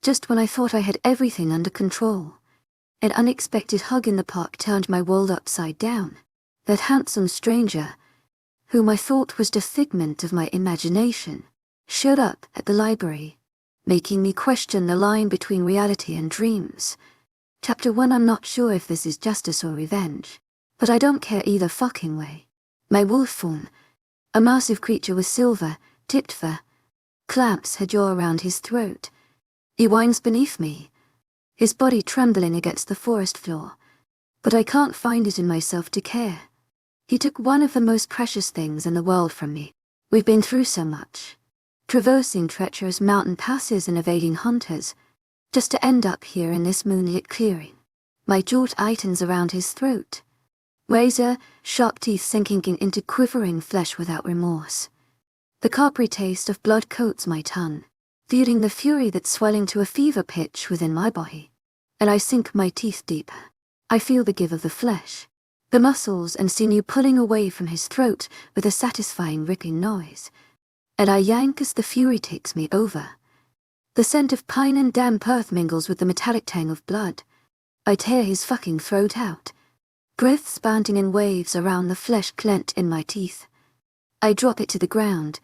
Just when I thought I had everything under control, an unexpected hug in the park turned my world upside down. That handsome stranger, whom I thought was just a figment of my imagination, showed up at the library, making me question the line between reality and dreams. Chapter 1. I'm not sure if this is justice or revenge, but I don't care either fucking way. My wolf form, a massive creature with silver, tipped fur, clamps her jaw around his throat. He whines beneath me, his body trembling against the forest floor, but I can't find it in myself to care. He took one of the most precious things in the world from me. We've been through so much, traversing treacherous mountain passes and evading hunters, just to end up here in this moonlit clearing. My jaw tightens around his throat, razor, sharp teeth sinking into quivering flesh without remorse. The coppery taste of blood coats my tongue, feeding the fury that's swelling to a fever pitch within my body. And I sink my teeth deeper. I feel the give of the flesh, the muscles and sinew pulling away from his throat with a satisfying ripping noise. And I yank as the fury takes me over. The scent of pine and damp earth mingles with the metallic tang of blood. I tear his fucking throat out, breath panting in waves around the flesh clenched in my teeth. I drop it to the ground,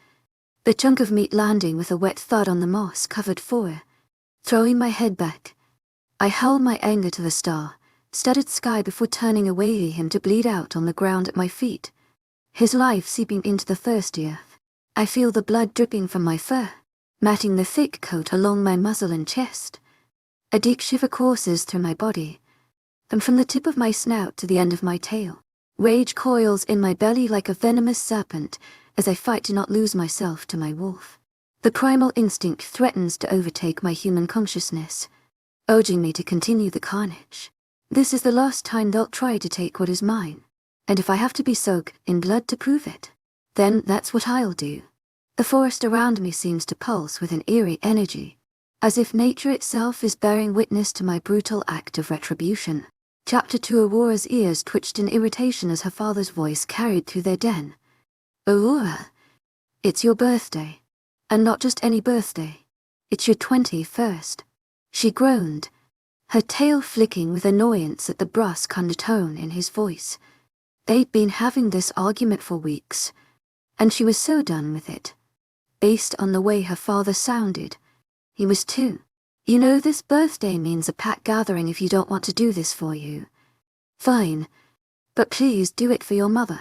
the chunk of meat landing with a wet thud on the moss-covered floor. Throwing my head back, I howl my anger to the star-studded sky before turning away him to bleed out on the ground at my feet, his life seeping into the thirsty earth. I feel the blood dripping from my fur, matting the thick coat along my muzzle and chest. A deep shiver courses through my body, and from the tip of my snout to the end of my tail, rage coils in my belly like a venomous serpent as I fight to not lose myself to my wolf. The primal instinct threatens to overtake my human consciousness, urging me to continue the carnage. This is the last time they'll try to take what is mine, and if I have to be soaked in blood to prove it, then that's what I'll do. The forest around me seems to pulse with an eerie energy, as if nature itself is bearing witness to my brutal act of retribution. Chapter 2. Aurora's ears twitched in irritation as her father's voice carried through their den. Aurora, it's your birthday. And not just any birthday. It's your 21st. She groaned, her tail flicking with annoyance at the brusque undertone in his voice. They'd been having this argument for weeks, and she was so done with it. Based on the way her father sounded, he was too. You know, this birthday means a pack gathering if you don't want to do this for you. Fine, but please do it for your mother,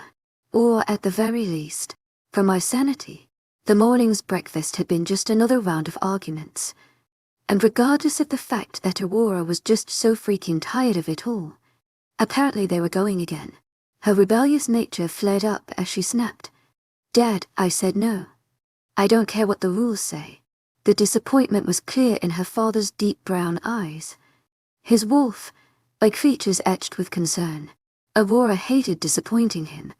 or at the very least, for my sanity. The morning's breakfast had been just another round of arguments, and regardless of the fact that Aurora was just so freaking tired of it all, apparently they were going again. Her rebellious nature flared up as she snapped. Dad, I said no. I don't care what the rules say. The disappointment was clear in her father's deep brown eyes. His wolf-like features etched with concern. Aurora hated disappointing him,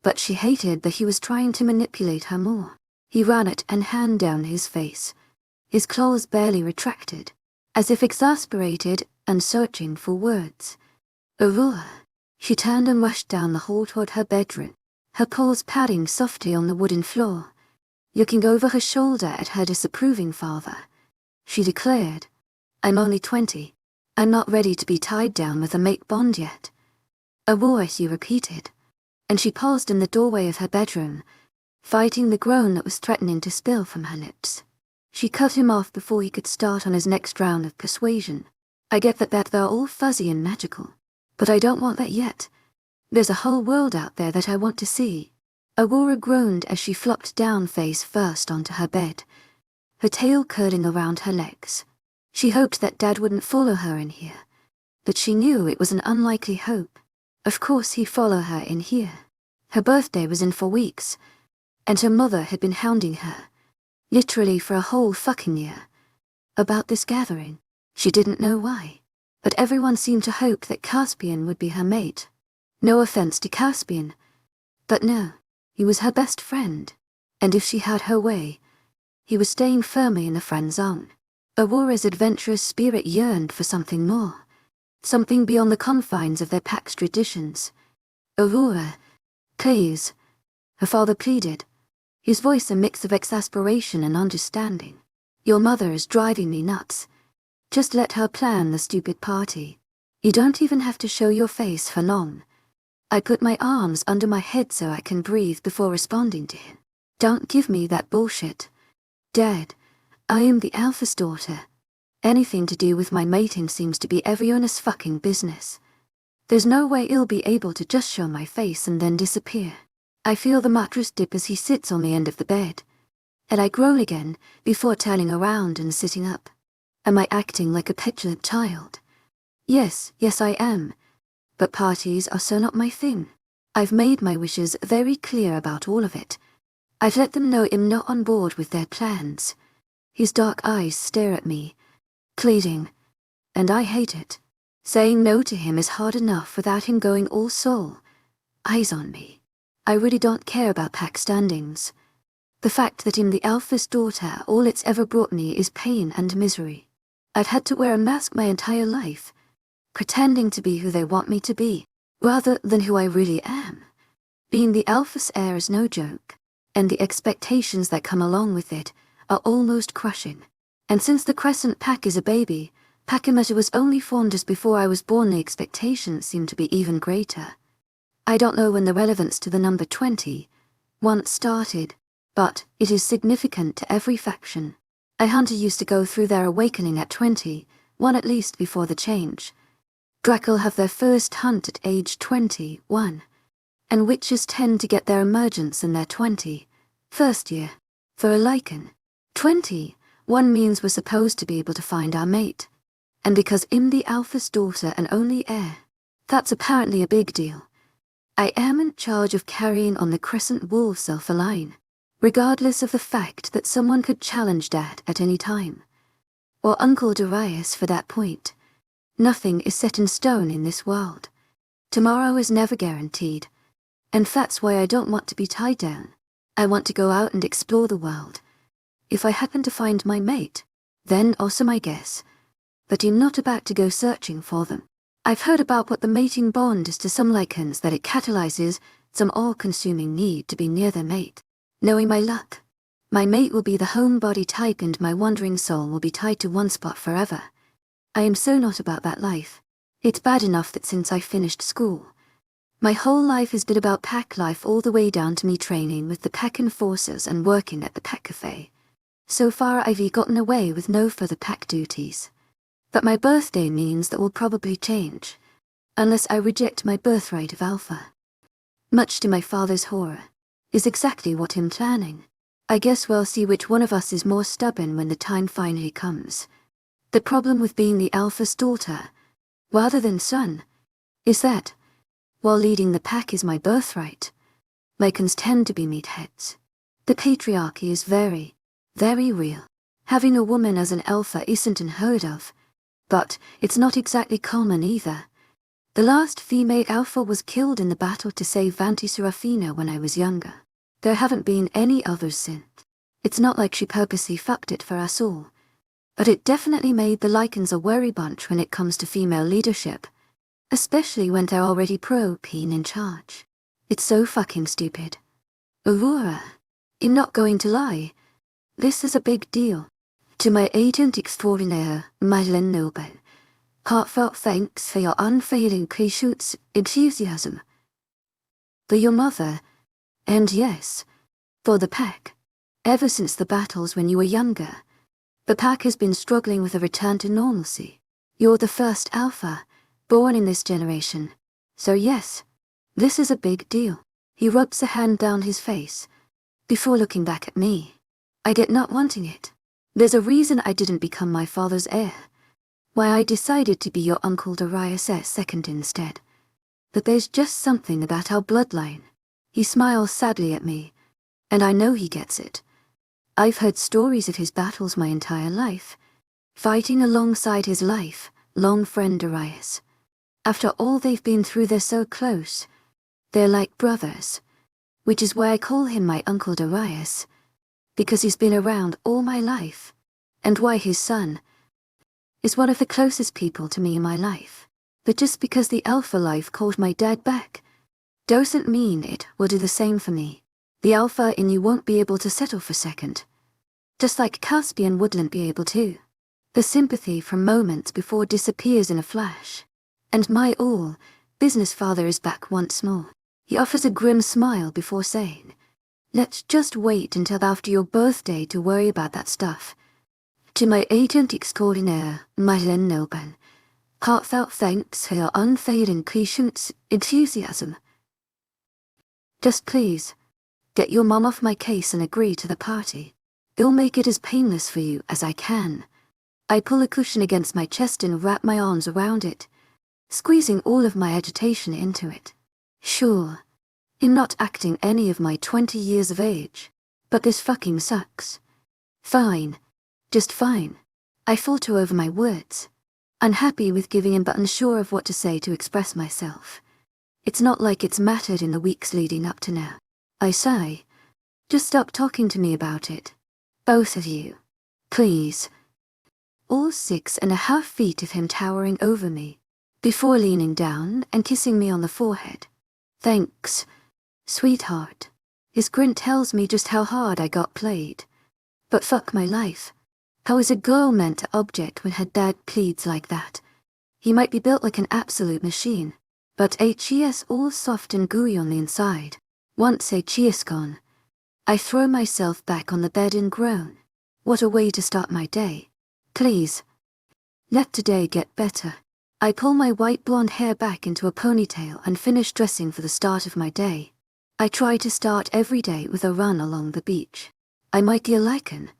but she hated that he was trying to manipulate her more. He ran it and hand down his face, his claws barely retracted, as if exasperated and searching for words. Aurora. She turned and rushed down the hall toward her bedroom, her paws padding softly on the wooden floor. Looking over her shoulder at her disapproving father, she declared, I'm only 20. I'm not ready to be tied down with a make bond yet. Aurora, she repeated, and she paused in the doorway of her bedroom, fighting the groan that was threatening to spill from her lips. She cut him off before he could start on his next round of persuasion. I get that they're all fuzzy and magical, but I don't want that yet. There's a whole world out there that I want to see. Aurora groaned as she flopped down face first onto her bed, her tail curling around her legs. She hoped that Dad wouldn't follow her in here, but she knew it was an unlikely hope. Of course he'd follow her in here. Her birthday was in 4 weeks, and her mother had been hounding her, literally for a whole fucking year, about this gathering. She didn't know why, but everyone seemed to hope that Caspian would be her mate. No offense to Caspian, but no. He was her best friend, and if she had her way, he was staying firmly in the friend zone. Aurora's adventurous spirit yearned for something more, something beyond the confines of their pack's traditions. Aurora, please, her father pleaded, his voice a mix of exasperation and understanding. Your mother is driving me nuts. Just let her plan the stupid party. You don't even have to show your face for long. I put my arms under my head so I can breathe before responding to him. Don't give me that bullshit. Dad, I am the alpha's daughter. Anything to do with my mating seems to be everyone's fucking business. There's no way he'll be able to just show my face and then disappear. I feel the mattress dip as he sits on the end of the bed. And I groan again, before turning around and sitting up. Am I acting like a petulant child? Yes, I am. But parties are so not my thing. I've made my wishes very clear about all of it. I've let them know I'm not on board with their plans. His dark eyes stare at me, pleading, and I hate it. Saying no to him is hard enough without him going all soul. Eyes on me. I really don't care about pack standings. The fact that I'm the alpha's daughter, all it's ever brought me is pain and misery. I've had to wear a mask my entire life, pretending to be who they want me to be, rather than who I really am. Being the alpha's heir is no joke, and the expectations that come along with it are almost crushing. And since the Crescent Pack is a baby, Pachymeter was only formed just before I was born, the expectations seem to be even greater. I don't know when the relevance to the number 20 once started, but it is significant to every faction. A hunter used to go through their awakening at 20, one at least before the change. Drack'll have their first hunt at age 21, and witches tend to get their emergence in their 21st year. For a Lycan, 21 means we're supposed to be able to find our mate. And because I'm the alpha's daughter and only heir, that's apparently a big deal. I am in charge of carrying on the Crescent Wolves Alpha line, regardless of the fact that someone could challenge Dad at any time. Or Uncle Darius for that point. Nothing is set in stone in this world. Tomorrow is never guaranteed. And that's why I don't want to be tied down. I want to go out and explore the world. If I happen to find my mate, then awesome I guess. But I'm not about to go searching for them. I've heard about what the mating bond is to some Lycans, that it catalyzes some all-consuming need to be near their mate. Knowing my luck, my mate will be the homebody type and my wandering soul will be tied to one spot forever. I am so not about that life. It's bad enough that since I finished school, my whole life has been about pack life, all the way down to me training with the pack enforcers and working at the pack cafe. So far I've gotten away with no further pack duties. But my birthday means that will probably change, unless I reject my birthright of alpha. Much to my father's horror, is exactly what I'm planning. I guess we'll see which one of us is more stubborn when the time finally comes. The problem with being the alpha's daughter, rather than son, is that, while leading the pack is my birthright, Lycans tend to be meatheads. The patriarchy is very, very real. Having a woman as an alpha isn't unheard of, but it's not exactly common either. The last female alpha was killed in the battle to save Vanti Serafina when I was younger. There haven't been any others since. It's not like she purposely fucked it for us all. But it definitely made the Lycans a worry bunch when it comes to female leadership, especially when they're already pro-peen in charge. It's so fucking stupid. Aurora, I'm not going to lie. This is a big deal. To my agent extraordinaire, Madeleine Noble, heartfelt thanks for your unfailing patience, enthusiasm. For your mother, and yes, for the pack. Ever since the battles when you were younger, the pack has been struggling with a return to normalcy. You're the first alpha, born in this generation. So yes, this is a big deal. He rubs a hand down his face, before looking back at me. I get not wanting it. There's a reason I didn't become my father's heir. Why I decided to be your Uncle Darius' second instead. But there's just something about our bloodline. He smiles sadly at me, and I know he gets it. I've heard stories of his battles my entire life, fighting alongside his life-long friend Darius. After all they've been through, they're so close. They're like brothers, which is why I call him my Uncle Darius, because he's been around all my life, and why his son is one of the closest people to me in my life. But just because the alpha life called my dad back, doesn't mean it will do the same for me. The alpha in you won't be able to settle for second, just like Caspian wouldn't be able to. The sympathy from moments before disappears in a flash. And my business father is back once more. He offers a grim smile before saying, "Let's just wait until after your birthday to worry about that stuff." To my agent extraordinaire, Madeleine Nilban, heartfelt thanks for your unfailing patience, enthusiasm. Just please, get your mom off my case and agree to the party. I'll make it as painless for you as I can. I pull a cushion against my chest and wrap my arms around it, squeezing all of my agitation into it. Sure, I'm not acting any of my 20 years of age, but this fucking sucks. Fine. Just fine. I falter over my words, unhappy with giving in but unsure of what to say to express myself. It's not like it's mattered in the weeks leading up to now. I sigh. Just stop talking to me about it. Both of you. Please. All 6.5 feet of him towering over me, before leaning down and kissing me on the forehead. Thanks, sweetheart. His grin tells me just how hard I got played. But fuck my life. How is a girl meant to object when her dad pleads like that? He might be built like an absolute machine, but HE's all soft and gooey on the inside. Once HE's gone, I throw myself back on the bed and groan. What a way to start my day. Please. Let today get better. I pull my white blonde hair back into a ponytail and finish dressing for the start of my day. I try to start every day with a run along the beach. I might be a Lycan,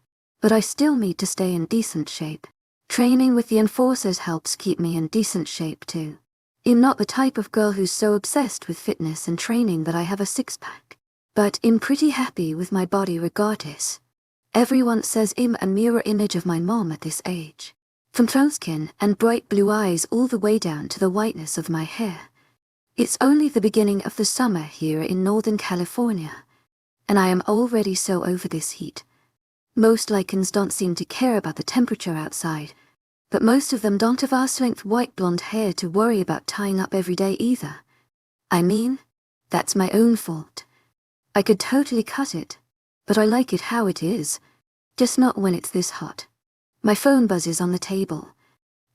but I still need to stay in decent shape. Training with the enforcers helps keep me in decent shape too. I'm not the type of girl who's so obsessed with fitness and training that I have a six-pack, but I'm pretty happy with my body regardless. Everyone says I'm a mirror image of my mom at this age. From brown skin and bright blue eyes all the way down to the whiteness of my hair. It's only the beginning of the summer here in Northern California, and I am already so over this heat. Most Lycans don't seem to care about the temperature outside, but most of them don't have arse-length white blonde hair to worry about tying up every day either. I mean, that's my own fault. I could totally cut it, but I like it how it is, just not when it's this hot. My phone buzzes on the table,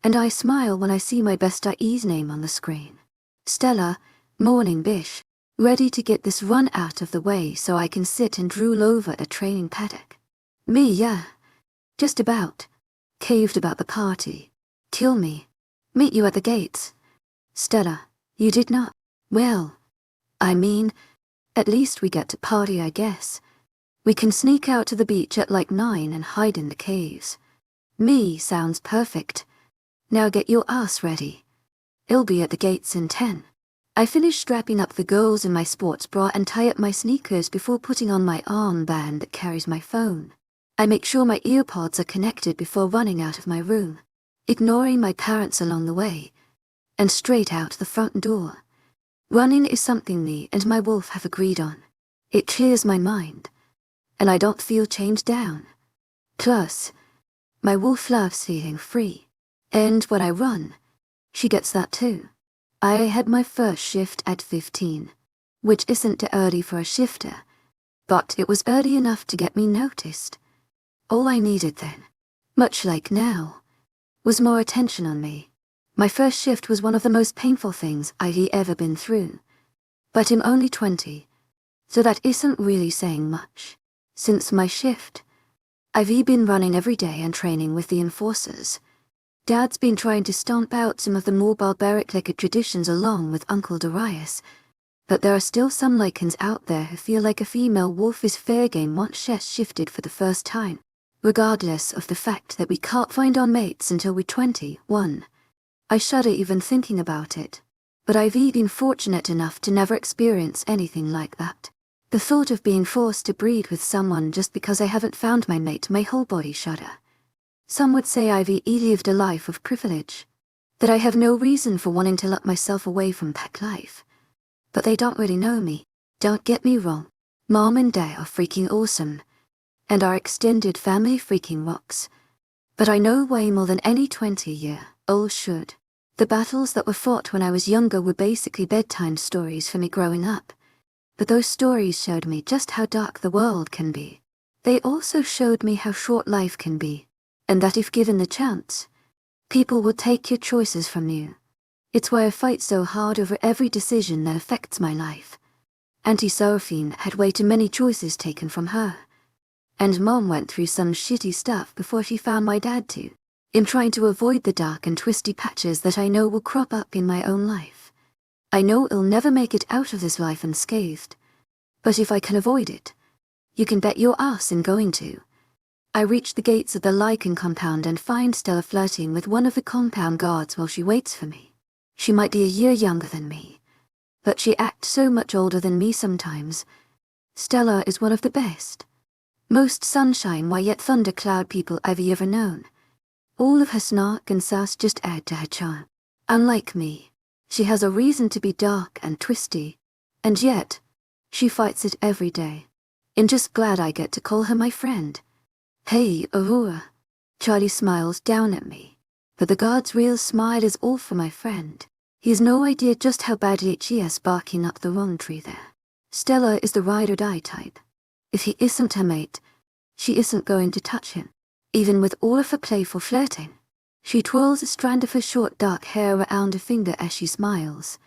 and I smile when I see my bestie's name on the screen. Stella, morning bish, ready to get this run out of the way so I can sit and drool over a training paddock. Me, yeah. Just about. Caved about the party. Kill me. Meet you at the gates. Stella, you did not. Well, I mean, at least we get to party, I guess. We can sneak out to the beach at like 9 and hide in the caves. Me sounds perfect. Now get your ass ready. I'll be at the gates in 10. I finish strapping up the girls in my sports bra and tie up my sneakers before putting on my armband that carries my phone. I make sure my earpods are connected before running out of my room, ignoring my parents along the way, and straight out the front door. Running is something me and my wolf have agreed on. It clears my mind, and I don't feel chained down. Plus, my wolf loves feeling free, and when I run, she gets that too. I had my first shift at 15, which isn't too early for a shifter, but it was early enough to get me noticed. All I needed then, much like now, was more attention on me. My first shift was one of the most painful things I've ever been through. But I'm only 20, so that isn't really saying much. Since my shift, I've been running every day and training with the enforcers. Dad's been trying to stomp out some of the more barbaric Lycan traditions along with Uncle Darius, but there are still some Lycans out there who feel like a female wolf is fair game once she's shifted for the first time, regardless of the fact that we can't find our mates until we're 21. I shudder even thinking about it, but I've been fortunate enough to never experience anything like that. The thought of being forced to breed with someone just because I haven't found my mate, my whole body shudder. Some would say I've lived a life of privilege, that I have no reason for wanting to lock myself away from pack life. But they don't really know me. Don't get me wrong, Mom and Dad are freaking awesome, and our extended family freaking rocks. But I know way more than any 20-year-old should. The battles that were fought when I was younger were basically bedtime stories for me growing up. But those stories showed me just how dark the world can be. They also showed me how short life can be, and that if given the chance, people will take your choices from you. It's why I fight so hard over every decision that affects my life. Auntie Seraphine had way too many choices taken from her. And Mom went through some shitty stuff before she found my dad too. In trying to avoid the dark and twisty patches that I know will crop up in my own life. I know I'll never make it out of this life unscathed. But if I can avoid it, you can bet your ass I'm going to. I reach the gates of the Lycan compound and find Stella flirting with one of the compound guards while she waits for me. She might be a year younger than me, but she acts so much older than me sometimes. Stella is one of the best, most sunshine why yet thundercloud people I've ever known. All of her snark and sass just add to her charm. Unlike me, she has a reason to be dark and twisty, and yet, she fights it every day. I'm just glad I get to call her my friend. Hey, Aurora. Charlie smiles down at me, but the guard's real smile is all for my friend. He has no idea just how badly she is barking up the wrong tree there. Stella is the ride or die type. If he isn't her mate, she isn't going to touch him. Even with all of her playful flirting, she twirls a strand of her short dark hair around her finger as she smiles,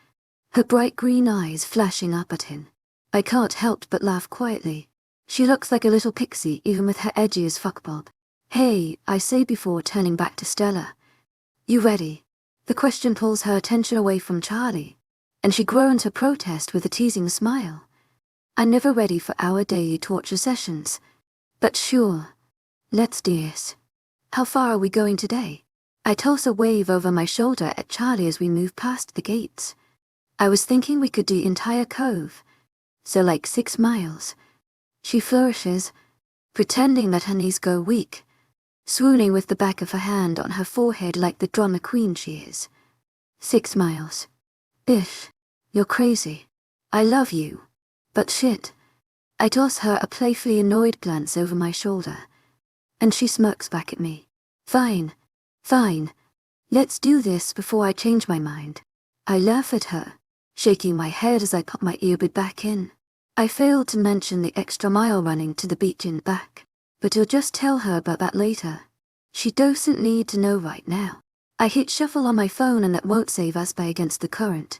her bright green eyes flashing up at him. I can't help but laugh quietly. She looks like a little pixie even with her edgy as fuck bob. Hey, I say before turning back to Stella. You ready? The question pulls her attention away from Charlie, and she groans her protest with a teasing smile. I'm never ready for our daily torture sessions, but sure, let's do this. How far are we going today? I toss a wave over my shoulder at Charlie as we move past the gates. I was thinking we could do entire cove, so like 6 miles. She flourishes, pretending that her knees go weak, swooning with the back of her hand on her forehead like the drama queen she is. 6 miles. Bish, you're crazy. I love you. But shit. I toss her a playfully annoyed glance over my shoulder, and she smirks back at me. Fine. Fine. Let's do this before I change my mind. I laugh at her, shaking my head as I pop my earbud back in. I failed to mention the extra mile running to the beach and back, but I'll just tell her about that later. She doesn't need to know right now. I hit shuffle on my phone and that won't save us by against the current.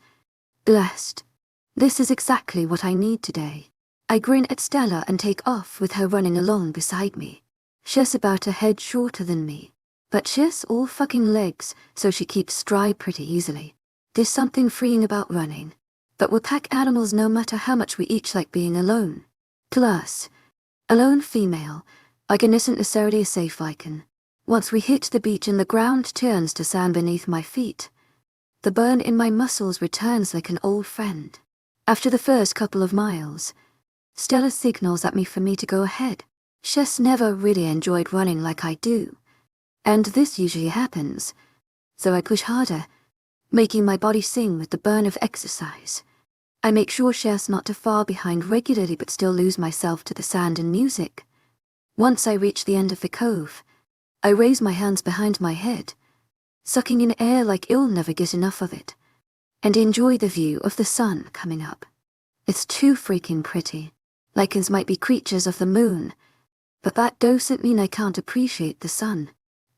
Blessed. This is exactly what I need today. I grin at Stella and take off with her running along beside me. She's about a head shorter than me, but she's all fucking legs, so she keeps stride pretty easily. There's something freeing about running, but we're pack animals no matter how much we each like being alone. Plus, a lone female, Lycan isn't necessarily a safe Lycan. Once we hit the beach and the ground turns to sand beneath my feet, the burn in my muscles returns like an old friend. After the first couple of miles, Stella signals at me for me to go ahead. She's never really enjoyed running like I do, and this usually happens, so I push harder, making my body sing with the burn of exercise. I make sure she's not too far behind regularly but still lose myself to the sand and music. Once I reach the end of the cove, I raise my hands behind my head, sucking in air like I'll never get enough of it, and enjoy the view of the sun coming up. It's too freaking pretty. Lycans might be creatures of the moon, but that doesn't mean I can't appreciate the sun.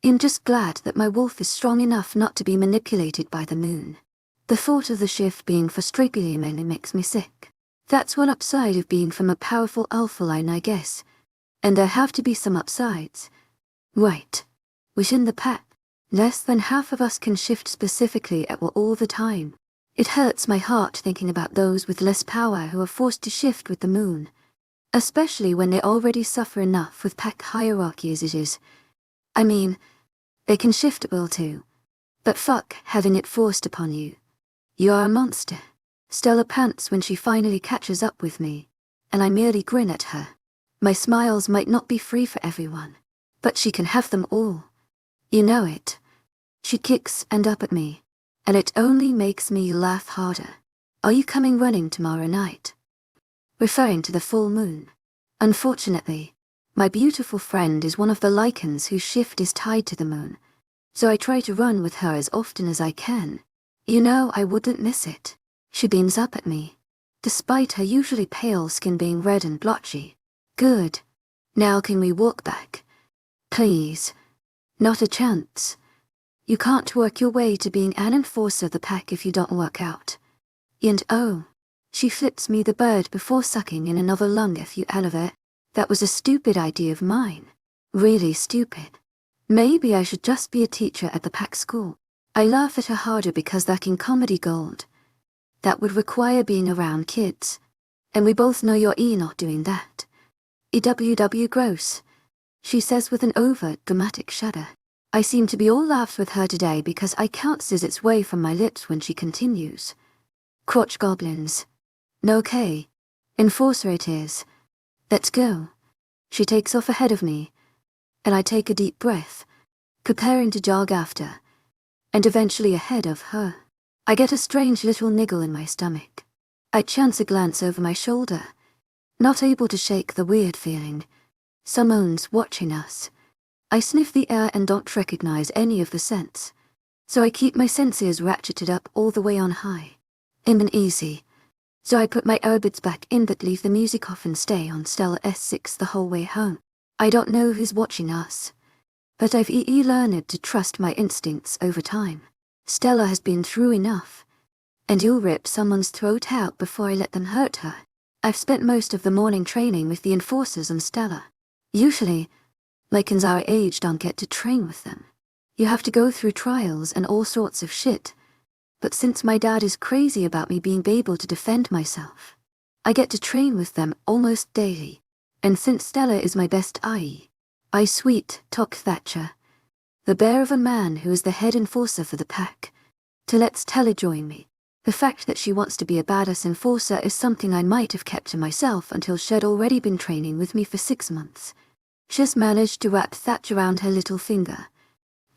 I'm just glad that my wolf is strong enough not to be manipulated by the moon. The thought of the shift being for strictly mainly makes me sick. That's one upside of being from a powerful alpha line, I guess. And there have to be some upsides. Right. Within the pack, less than half of us can shift specifically at will all the time. It hurts my heart thinking about those with less power who are forced to shift with the moon, especially when they already suffer enough with pack hierarchy as it is. I mean, they can shift at will too, but fuck having it forced upon you. You are a monster. Stella pants when she finally catches up with me, and I merely grin at her. My smiles might not be free for everyone, but she can have them all. You know it. She kicks and up at me, and it only makes me laugh harder. Are you coming running tomorrow night? Referring to the full moon. Unfortunately, my beautiful friend is one of the Lycans whose shift is tied to the moon, so I try to run with her as often as I can. You know I wouldn't miss it. She beams up at me, despite her usually pale skin being red and blotchy. Good. Now can we walk back? Please. Not a chance. You can't work your way to being an enforcer of the pack if you don't work out. And oh, she flips me the bird before sucking in another lung if you elevate. That was a stupid idea of mine. Really stupid. Maybe I should just be a teacher at the pack school. I laugh at her harder because that in comedy gold. That would require being around kids. And we both know you're not doing that. EWW gross. She says with an overt dramatic shudder. I seem to be all laughs with her today because I can't sizz its way from my lips when she continues. Crotch goblins. No K. Enforcer it is. Let's go. She takes off ahead of me, and I take a deep breath, preparing to jog after, and eventually ahead of her. I get a strange little niggle in my stomach. I chance a glance over my shoulder, not able to shake the weird feeling. Someone's watching us. I sniff the air and don't recognize any of the scents, so I keep my senses ratcheted up all the way on high. And easy. So I put my earbuds back in but leave the music off and stay on Stella S6 the whole way home. I don't know who's watching us, but I've learned to trust my instincts over time. Stella has been through enough, and you'll rip someone's throat out before I let them hurt her. I've spent most of the morning training with the enforcers on Stella. Usually, Lycans our age don't get to train with them. You have to go through trials and all sorts of shit. But since my dad is crazy about me being able to defend myself, I get to train with them almost daily. And since Stella is my best I sweet talk Thatcher, the bear of a man who is the head enforcer for the pack, to let Stella join me. The fact that she wants to be a badass enforcer is something I might have kept to myself until she'd already been training with me for 6 months. She's managed to wrap Thatch around her little finger.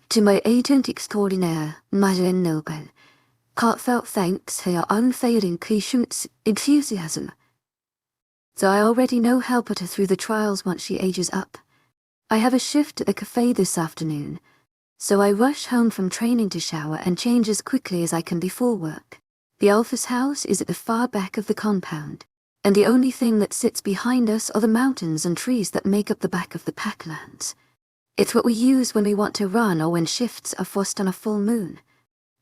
To my agent extraordinaire, Madeleine Noble, heartfelt thanks for your unfailing patience, enthusiasm. So I already know how to put her through the trials once she ages up. I have a shift at the cafe this afternoon, so I rush home from training to shower and change as quickly as I can before work. The Alpha's house is at the far back of the compound, and the only thing that sits behind us are the mountains and trees that make up the back of the packlands. It's what we use when we want to run or when shifts are forced on a full moon.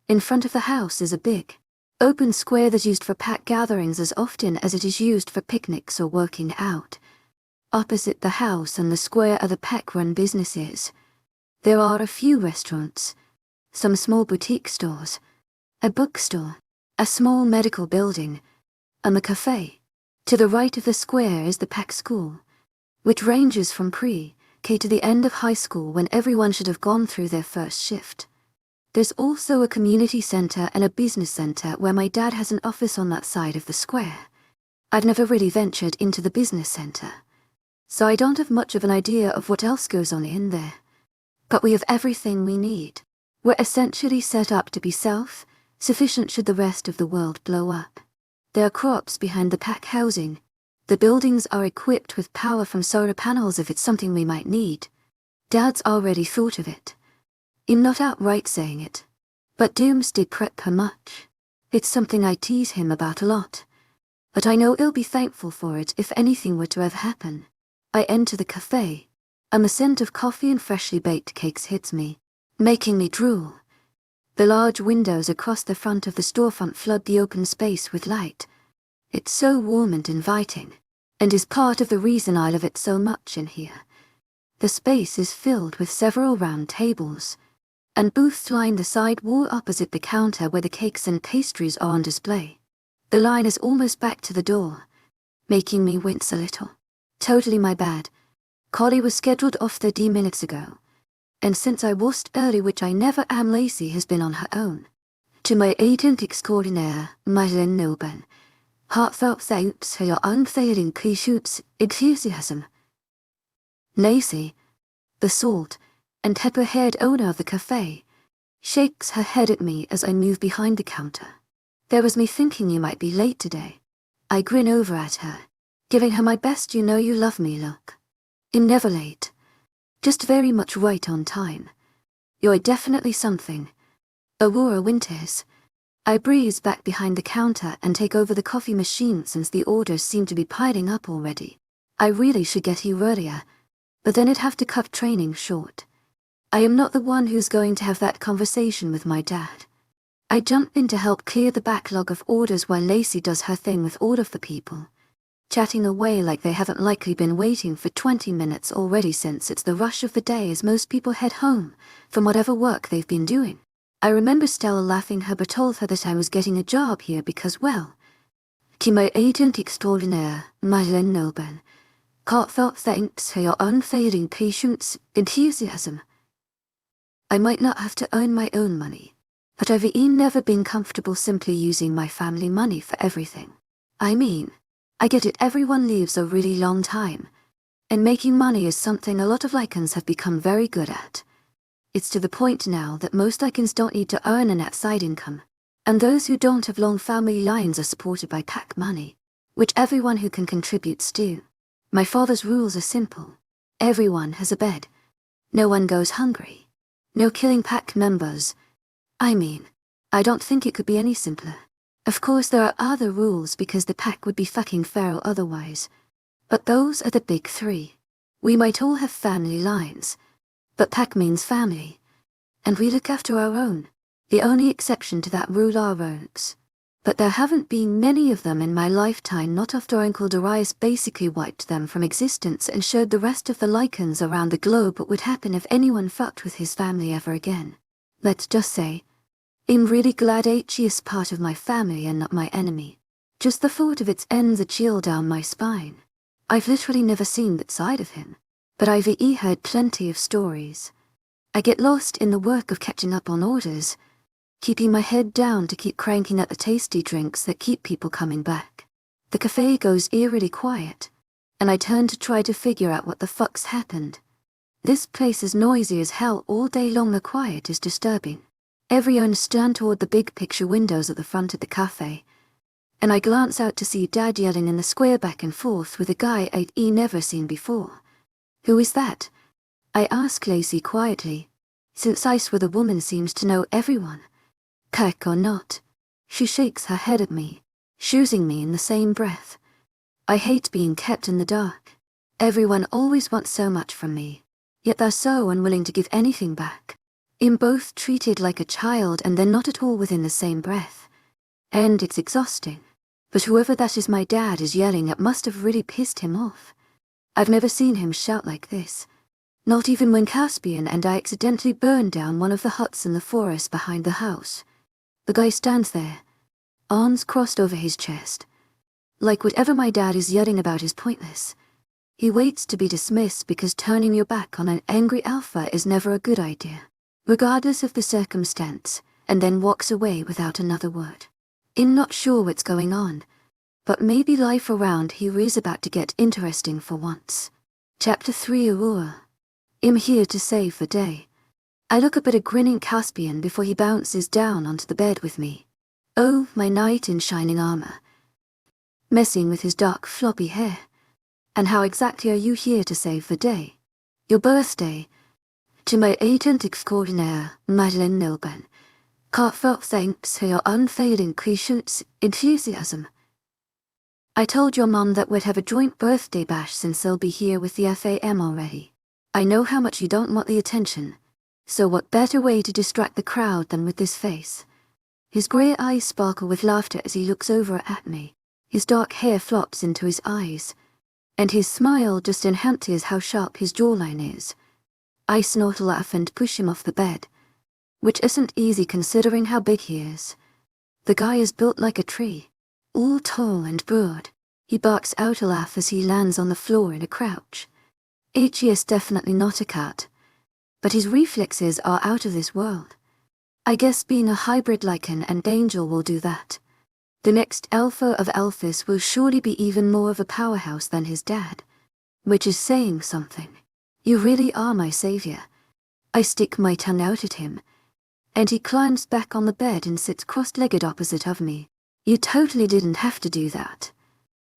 In front of the house is a big, open square that's used for pack gatherings as often as it is used for picnics or working out. Opposite the house and the square are the pack-run businesses. There are a few restaurants, some small boutique stores, a bookstore, a small medical building, and the cafe. To the right of the square is the pack school, which ranges from pre-K to the end of high school when everyone should have gone through their first shift. There's also a community center and a business center where my dad has an office on that side of the square. I've never really ventured into the business center, so I don't have much of an idea of what else goes on in there. But we have everything we need. We're essentially set up to be self-sufficient should the rest of the world blow up. There are crops behind the pack housing. The buildings are equipped with power from solar panels if it's something we might need. Dad's already thought of it. I'm not outright saying it, but doomsday prep her much. It's something I tease him about a lot, but I know he'll be thankful for it if anything were to ever happen. I enter the cafe, and the scent of coffee and freshly baked cakes hits me, making me drool. The large windows across the front of the storefront flood the open space with light. It's so warm and inviting, and is part of the reason I love it so much in here. The space is filled with several round tables, and booths line the side wall opposite the counter where the cakes and pastries are on display. The line is almost back to the door, making me wince a little. Totally my bad. Collie was scheduled off 30 minutes ago, and since I washed early, which I never am, Lacey has been on her own. To my agent extraordinaire, Madeleine Noble, heartfelt thanks for your unfailing patience, enthusiasm. Lacey, the salt and pepper-haired owner of the cafe, shakes her head at me as I move behind the counter. There was me thinking you might be late today. I grin over at her, giving her my best you know you love me look. I'm never late, just very much right on time. You're definitely something. Aurora Winters. I breeze back behind the counter and take over the coffee machine since the orders seem to be piling up already. I really should get here earlier, but then I'd have to cut training short. I am not the one who's going to have that conversation with my dad. I jump in to help clear the backlog of orders while Lacey does her thing with all of the people, chatting away like they haven't likely been waiting for 20 minutes already since it's the rush of the day as most people head home from whatever work they've been doing. I remember Stella laughing her but told her that I was getting a job here because, well, to my agent extraordinaire, Madeleine Nolben, heartfelt thanks for your unfailing patience, enthusiasm. I might not have to earn my own money, but I've never been comfortable simply using my family money for everything. I mean, I get it, everyone lives a really long time, and making money is something a lot of Lycans have become very good at. It's to the point now that most Lycans don't need to earn an outside income, and those who don't have long family lines are supported by pack money, which everyone who can contributes do. My father's rules are simple. Everyone has a bed. No one goes hungry. No killing pack members. I mean, I don't think it could be any simpler. Of course there are other rules because the pack would be fucking feral otherwise. But those are the big three. We might all have family lines, but pack means family. And we look after our own. The only exception to that rule are rogues. But there haven't been many of them in my lifetime, not after Uncle Darius basically wiped them from existence and showed the rest of the Lycans around the globe what would happen if anyone fucked with his family ever again. Let's just say, I'm really glad H is part of my family and not my enemy. Just the thought of it sends a chill down my spine. I've literally never seen that side of him, but I've heard plenty of stories. I get lost in the work of catching up on orders, keeping my head down to keep cranking at the tasty drinks that keep people coming back. The cafe goes eerily quiet, and I turn to try to figure out what the fuck's happened. This place is noisy as hell all day long. The quiet is disturbing. Everyone's turned toward the big picture windows at the front of the cafe, and I glance out to see Dad yelling in the square back and forth with a guy I'd never seen before. Who is that? I ask Lacey quietly, since I swear the woman seems to know everyone. Pack or not. She shakes her head at me, choosing me in the same breath. I hate being kept in the dark. Everyone always wants so much from me, yet they're so unwilling to give anything back. I'm both treated like a child and then not at all within the same breath. And it's exhausting. But whoever that is my dad is yelling at must have really pissed him off. I've never seen him shout like this. Not even when Caspian and I accidentally burned down one of the huts in the forest behind the house. The guy stands there, arms crossed over his chest. Like whatever my dad is yelling about is pointless. He waits to be dismissed because turning your back on an angry alpha is never a good idea, regardless of the circumstance, and then walks away without another word. I'm not sure what's going on, but maybe life around here is about to get interesting for once. Chapter 3 Aurora. I'm here to save the day. I look up at a grinning Caspian before he bounces down onto the bed with me. Oh, my knight in shining armor. Messing with his dark floppy hair. And how exactly are you here to save the day? Your birthday. To my agent extraordinaire, Madeleine Nolben. Heartfelt thanks for your unfailing patience, enthusiasm. I told your mom that we'd have a joint birthday bash since they'll be here with the FAM already. I know how much you don't want the attention. So what better way to distract the crowd than with this face? His grey eyes sparkle with laughter as he looks over at me. His dark hair flops into his eyes, and his smile just enhances how sharp his jawline is. I snort a laugh and push him off the bed, which isn't easy considering how big he is. The guy is built like a tree, all tall and broad. He barks out a laugh as he lands on the floor in a crouch. H.E. is definitely not a cat, but his reflexes are out of this world. I guess being a hybrid Lycan and angel will do that. The next alpha of alphas will surely be even more of a powerhouse than his dad, which is saying something. You really are my savior. I stick my tongue out at him, and he climbs back on the bed and sits cross-legged opposite of me. You totally didn't have to do that.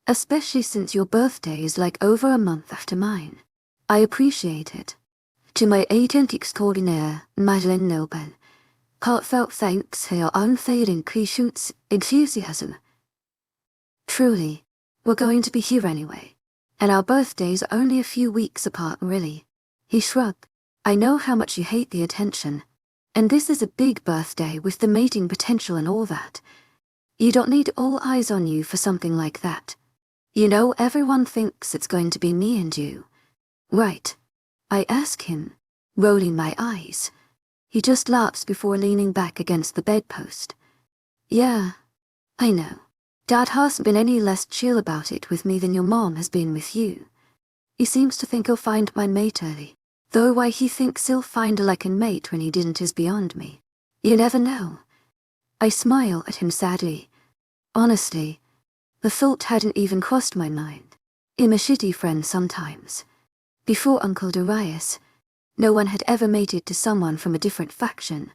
Especially since your birthday is like over a month after mine. I appreciate it. To my agent extraordinaire, Madeleine Nolben. Heartfelt thanks for your unfailing patience, enthusiasm. Truly, we're going to be here anyway, and our birthdays are only a few weeks apart really. He shrugged. I know how much you hate the attention. And this is a big birthday with the mating potential and all that. You don't need all eyes on you for something like that. You know, everyone thinks it's going to be me and you. Right? I ask him, rolling my eyes. He just laughs before leaning back against the bedpost. Yeah, I know. Dad hasn't been any less chill about it with me than your mom has been with you. He seems to think he'll find my mate early. Though why he thinks he'll find a Lycan mate when he didn't is beyond me. You never know. I smile at him sadly. Honestly, the thought hadn't even crossed my mind. I'm a shitty friend sometimes. Before Uncle Darius, no one had ever mated to someone from a different faction.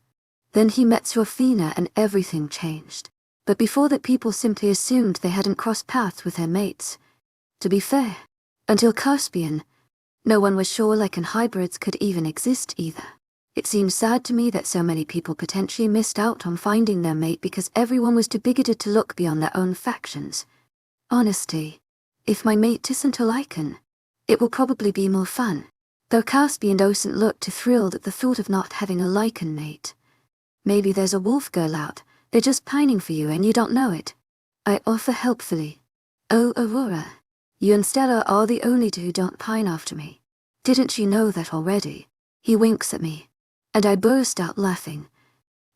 Then he met Serafina and everything changed. But before that, people simply assumed they hadn't crossed paths with their mates. To be fair, until Caspian, no one was sure Lycan hybrids could even exist either. It seems sad to me that so many people potentially missed out on finding their mate because everyone was too bigoted to look beyond their own factions. Honestly, if my mate isn't a Lycan, it will probably be more fun. Though Caspian doesn't look too thrilled at the thought of not having a Lycan mate. Maybe there's a wolf girl out, they're just pining for you and you don't know it. I offer helpfully. Oh, Aurora. You and Stella are the only two who don't pine after me. Didn't you know that already? He winks at me, and I burst out laughing.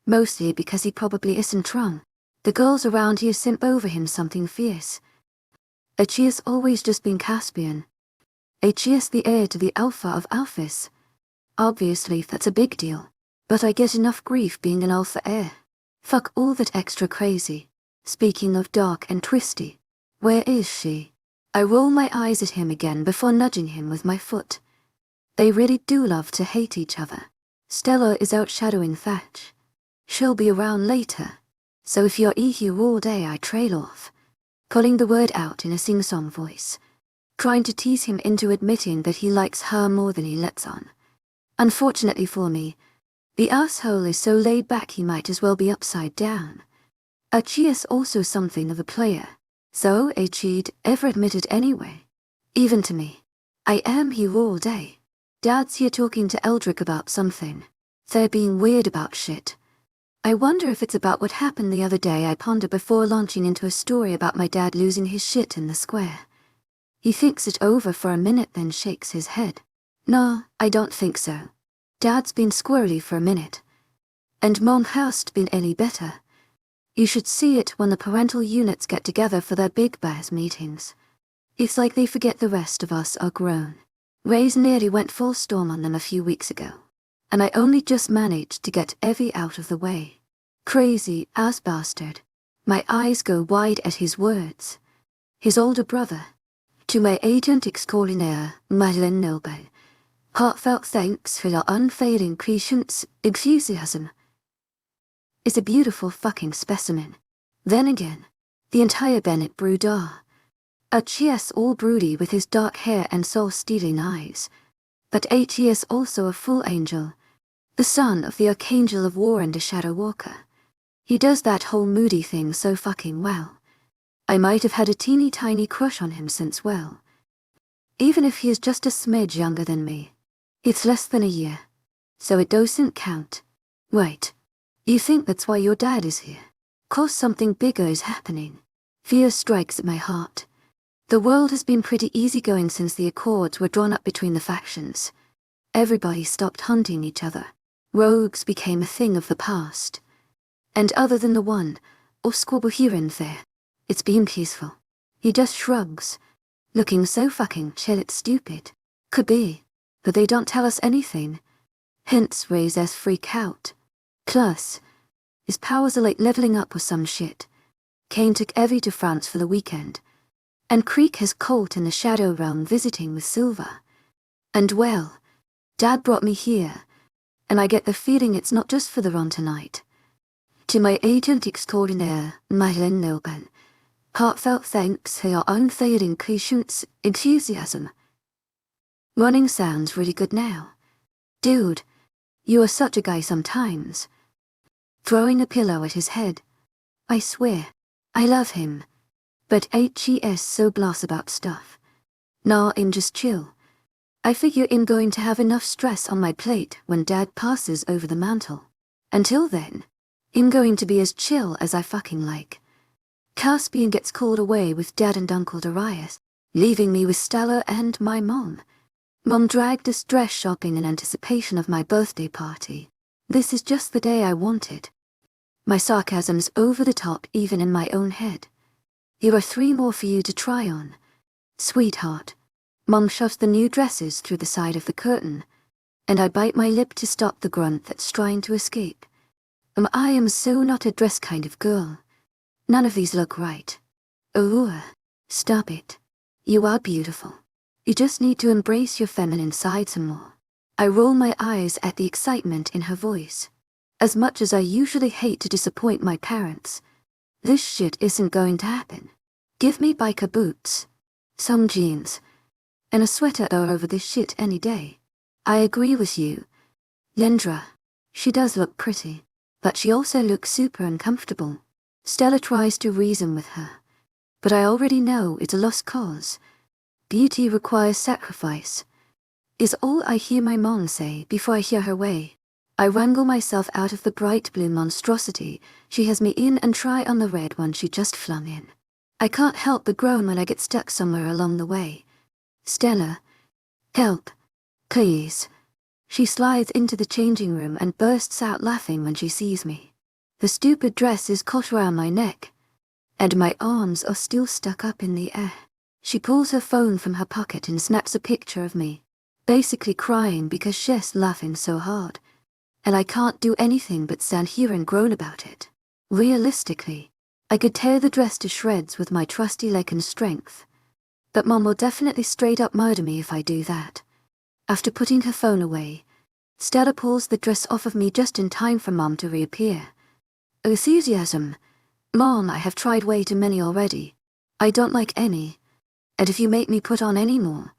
Mostly because he probably isn't wrong. The girls around here simp over him something fierce. Aegeus always just been Caspian. Aegeus the heir to the Alpha of Alphys. Obviously that's a big deal, but I get enough grief being an Alpha heir. Fuck all that extra crazy. Speaking of dark and twisty, where is she? I roll my eyes at him again before nudging him with my foot. They really do love to hate each other. Stella is outshadowing Thatch. She'll be around later, so if you're here all day I trail off, pulling the word out in a sing-song voice, trying to tease him into admitting that he likes her more than he lets on. Unfortunately for me, the asshole is so laid back he might as well be upside down. Aegeus also something of a player. So Aegeus ever admitted anyway. Even to me. I am here all day. Dad's here talking to Eldrick about something. They're being weird about shit. I wonder if it's about what happened the other day. I ponder before launching into a story about my dad losing his shit in the square. He thinks it over for a minute then shakes his head. No, I don't think so. Dad's been squirrely for a minute. And Mom hasn't been any better. You should see it when the parental units get together for their big bears meetings. It's like they forget the rest of us are grown. Ray's nearly went full storm on them a few weeks ago, and I only just managed to get Evie out of the way. Crazy ass bastard. My eyes go wide at his words. His older brother. To my agent extraordinaire, Madeleine Noble. Heartfelt thanks for your unfailing patience, enthusiasm. Is a beautiful fucking specimen. Then again, the entire Bennett brood are. Aegeus all broody with his dark hair and soul-stealing eyes. But Aegeus also a full angel. The son of the Archangel of War and a Shadow Walker. He does that whole moody thing so fucking well. I might have had a teeny tiny crush on him since well. Even if he is just a smidge younger than me. It's less than a year. So it doesn't count. Right. You think that's why your dad is here? 'Cause something bigger is happening. Fear strikes at my heart. The world has been pretty easygoing since the accords were drawn up between the factions. Everybody stopped hunting each other. Rogues became a thing of the past. And other than the one, or squabble here and there, it's been peaceful. He just shrugs, looking so fucking chill it's stupid. Could be, but they don't tell us anything. Hence Ray's ass freak out. Plus, his powers are like leveling up or some shit. Kane took Evie to France for the weekend. And Creek has Colt in the Shadow Realm visiting with Silva. And well, Dad brought me here, and I get the feeling it's not just for the run tonight. To my agent extraordinaire, Madeleine Noble, heartfelt thanks for your unfailing patience, enthusiasm. Running sounds really good now. Dude, you are such a guy sometimes. Throwing a pillow at his head. I swear, I love him. But HES so blass about stuff. Nah, I'm just chill. I figure I'm going to have enough stress on my plate when Dad passes over the mantle. Until then, I'm going to be as chill as I fucking like. Caspian gets called away with Dad and Uncle Darius, leaving me with Stella and my mom. Mom dragged us dress shopping in anticipation of my birthday party. This is just the day I wanted. My sarcasm's over the top even in my own head. Here are 3 more for you to try on. Sweetheart. Mom shoves the new dresses through the side of the curtain, and I bite my lip to stop the grunt that's trying to escape. I am so not a dress kind of girl. None of these look right. Aurora, stop it. You are beautiful. You just need to embrace your feminine side some more. I roll my eyes at the excitement in her voice. As much as I usually hate to disappoint my parents, this shit isn't going to happen. Give me biker boots, some jeans, and a sweater over this shit any day. I agree with you, Lendra. She does look pretty, but she also looks super uncomfortable. Stella tries to reason with her, but I already know it's a lost cause. Beauty requires sacrifice, is all I hear my mom say before I hear her way. I wrangle myself out of the bright blue monstrosity she has me in and try on the red one she just flung in. I can't help but groan when I get stuck somewhere along the way. Stella, help, please. She slides into the changing room and bursts out laughing when she sees me. The stupid dress is caught around my neck, and my arms are still stuck up in the air. She pulls her phone from her pocket and snaps a picture of me, basically crying because she's laughing so hard, and I can't do anything but stand here and groan about it. Realistically, I could tear the dress to shreds with my trusty Lycan strength, but Mom will definitely straight up murder me if I do that. After putting her phone away, Stella pulls the dress off of me just in time for Mom to reappear. Enthusiasm. Mom, I have tried way too many already. I don't like any, and if you make me put on any more,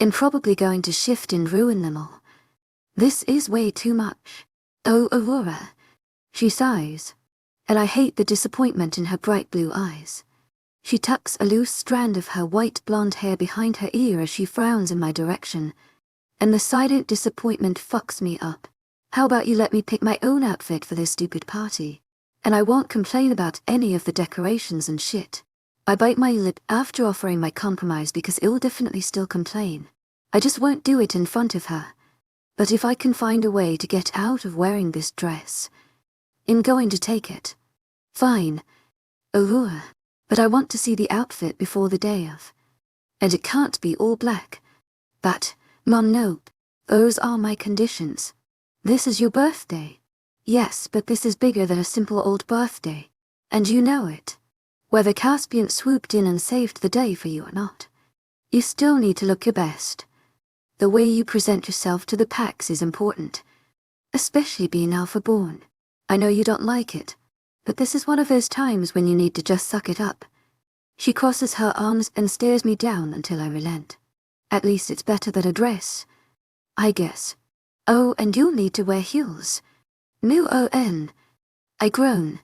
I'm probably going to shift and ruin them all. This is way too much. Oh, Aurora. She sighs, and I hate the disappointment in her bright blue eyes. She tucks a loose strand of her white blonde hair behind her ear as she frowns in my direction, and the silent disappointment fucks me up. How about you let me pick my own outfit for this stupid party, and I won't complain about any of the decorations and shit. I bite my lip after offering my compromise because I'll definitely still complain. I just won't do it in front of her. But if I can find a way to get out of wearing this dress, I'm going to take it. Fine, Aurora, but I want to see the outfit before the day of. And it can't be all black. But, Mom, nope, those are my conditions. This is your birthday. Yes, but this is bigger than a simple old birthday, and you know it. Whether Caspian swooped in and saved the day for you or not, you still need to look your best. The way you present yourself to the PAX is important, especially being alpha-born. I know you don't like it, but this is one of those times when you need to just suck it up. She crosses her arms and stares me down until I relent. At least it's better than a dress, I guess. Oh, and you'll need to wear heels. No. I groan,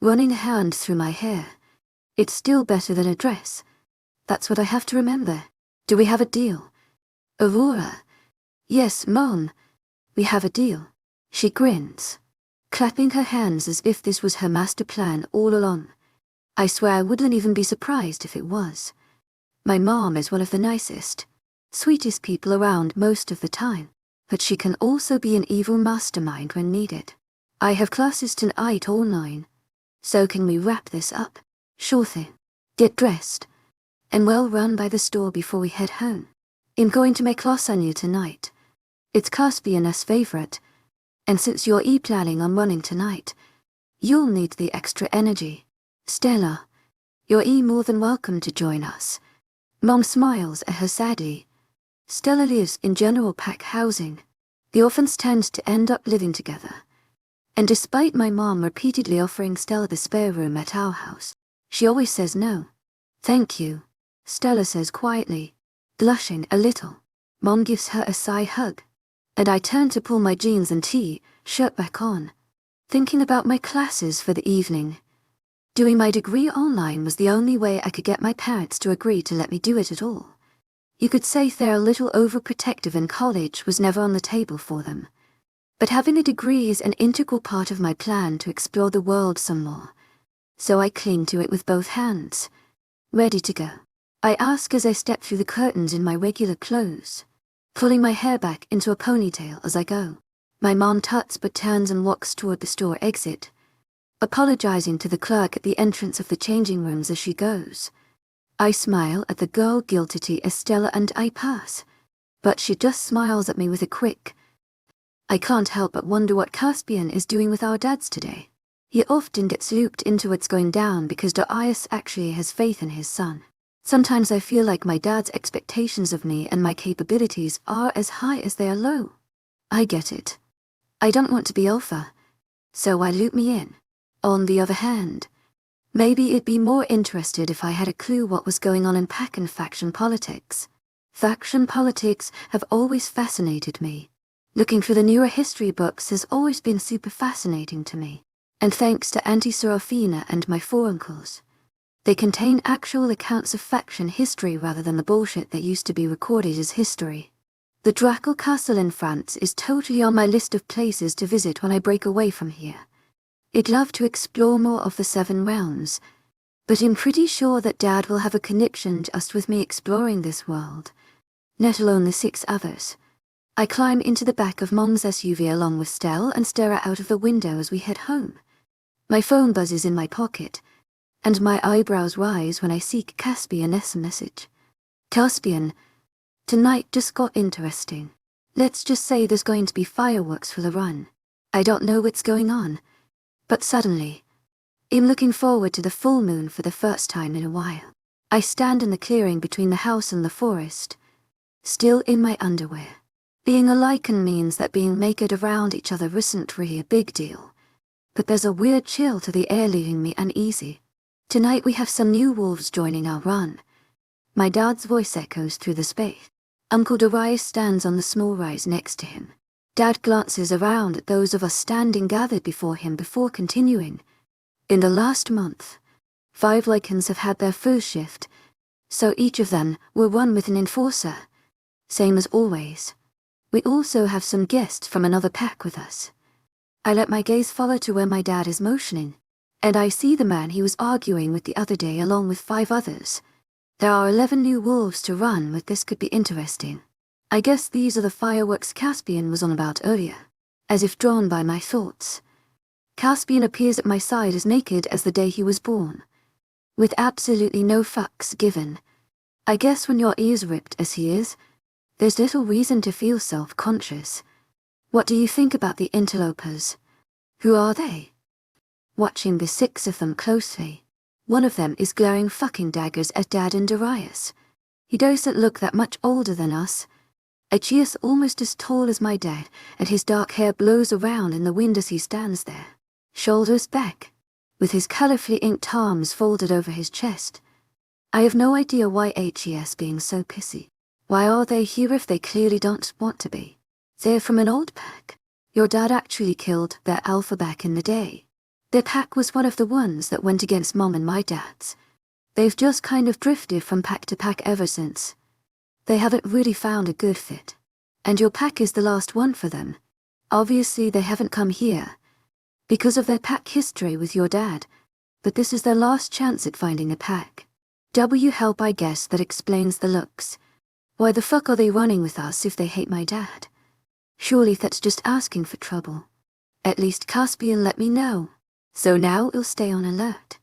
running a hand through my hair. It's still better than a dress. That's what I have to remember. Do we have a deal? Aurora. Yes, Mom. We have a deal. She grins, clapping her hands as if this was her master plan all along. I swear I wouldn't even be surprised if it was. My mom is one of the nicest, sweetest people around most of the time, but she can also be an evil mastermind when needed. I have classes tonight all 9, so can we wrap this up? Sure thing. Get dressed, and well run by the store before we head home. I'm going to make lasagna tonight. It's Caspian's favorite, and since you're planning on running tonight, you'll need the extra energy. Stella, you're more than welcome to join us. Mom smiles at her sadly. Stella lives in general pack housing. The orphans tend to end up living together. And despite my mom repeatedly offering Stella the spare room at our house, she always says no. Thank you, Stella says quietly, blushing a little. Mom gives her a sigh hug, and I turn to pull my jeans and t-shirt back on, thinking about my classes for the evening. Doing my degree online was the only way I could get my parents to agree to let me do it at all. You could say they're a little overprotective and college was never on the table for them. But having a degree is an integral part of my plan to explore the world some more. So I cling to it with both hands, ready to go. I ask as I step through the curtains in my regular clothes, pulling my hair back into a ponytail as I go. My mom tuts but turns and walks toward the store exit, apologizing to the clerk at the entrance of the changing rooms as she goes. I smile at the girl guilty as Stella and I pass, but she just smiles at me with a quick. I can't help but wonder what Caspian is doing with our dads today. He often gets looped into what's going down because Darius actually has faith in his son. Sometimes I feel like my dad's expectations of me and my capabilities are as high as they are low. I get it. I don't want to be alpha, so I loop me in. On the other hand, maybe it'd be more interested if I had a clue what was going on in pack and faction politics. Faction politics have always fascinated me. Looking through the newer history books has always been super fascinating to me. And thanks to Auntie Serafina and my four uncles, they contain actual accounts of faction history rather than the bullshit that used to be recorded as history. The Draco Castle in France is totally on my list of places to visit when I break away from here. I'd love to explore more of the 7 realms, but I'm pretty sure that Dad will have a connection just with me exploring this world, let alone the 6 others. I climb into the back of Mom's SUV along with Stell and stare out of the window as we head home. My phone buzzes in my pocket, and my eyebrows rise when I see Caspian's message. Caspian, tonight just got interesting. Let's just say there's going to be fireworks for the run. I don't know what's going on, but suddenly, I'm looking forward to the full moon for the first time in a while. I stand in the clearing between the house and the forest, still in my underwear. Being a Lycan means that being naked around each other isn't really a big deal, but there's a weird chill to the air leaving me uneasy. Tonight we have some new wolves joining our run. My dad's voice echoes through the space. Uncle Darius stands on the small rise next to him. Dad glances around at those of us standing gathered before him before continuing. In the last month, 5 Lycans have had their first shift, so each of them will run with an enforcer. Same as always. We also have some guests from another pack with us. I let my gaze follow to where my dad is motioning, and I see the man he was arguing with the other day along with 5 others. There are 11 new wolves to run with. This could be interesting. I guess these are the fireworks Caspian was on about earlier. As if drawn by my thoughts, Caspian appears at my side as naked as the day he was born, with absolutely no fucks given. I guess when your ears ripped as he is, there's little reason to feel self-conscious. What do you think about the interlopers? Who are they? Watching the 6 of them closely, one of them is glaring fucking daggers at Dad and Darius. He doesn't look that much older than us. Aegeus almost as tall as my dad, and his dark hair blows around in the wind as he stands there, shoulders back, with his colorfully inked arms folded over his chest. I have no idea why Aegeus being so pissy. Why are they here if they clearly don't want to be? They're from an old pack. Your dad actually killed their alpha back in the day. Their pack was one of the ones that went against Mom and my dad's. They've just kind of drifted from pack to pack ever since. They haven't really found a good fit. And your pack is the last one for them. Obviously they haven't come here because of their pack history with your dad, but this is their last chance at finding a pack. Help, I guess that explains the looks. Why the fuck are they running with us if they hate my dad? Surely that's just asking for trouble. At least Caspian let me know, so now I'll stay on alert.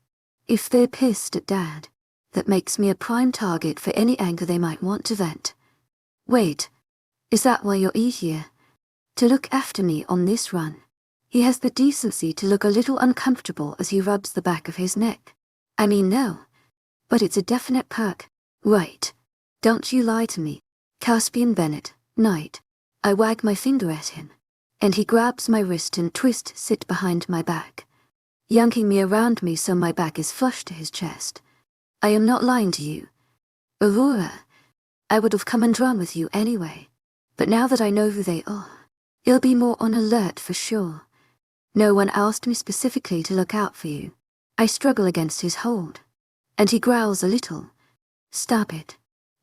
If they're pissed at Dad, that makes me a prime target for any anger they might want to vent. Wait, is that why you're here? To look after me on this run? He has the decency to look a little uncomfortable as he rubs the back of his neck. I mean, no, but it's a definite perk, right? Don't you lie to me. Caspian Bennett, Knight. I wag my finger at him, and he grabs my wrist and twists sit behind my back, yanking me around me so my back is flush to his chest. I am not lying to you. Aurora, I would have come and run with you anyway, but now that I know who they are, you'll be more on alert for sure. No one asked me specifically to look out for you. I struggle against his hold, and he growls a little. Stop it.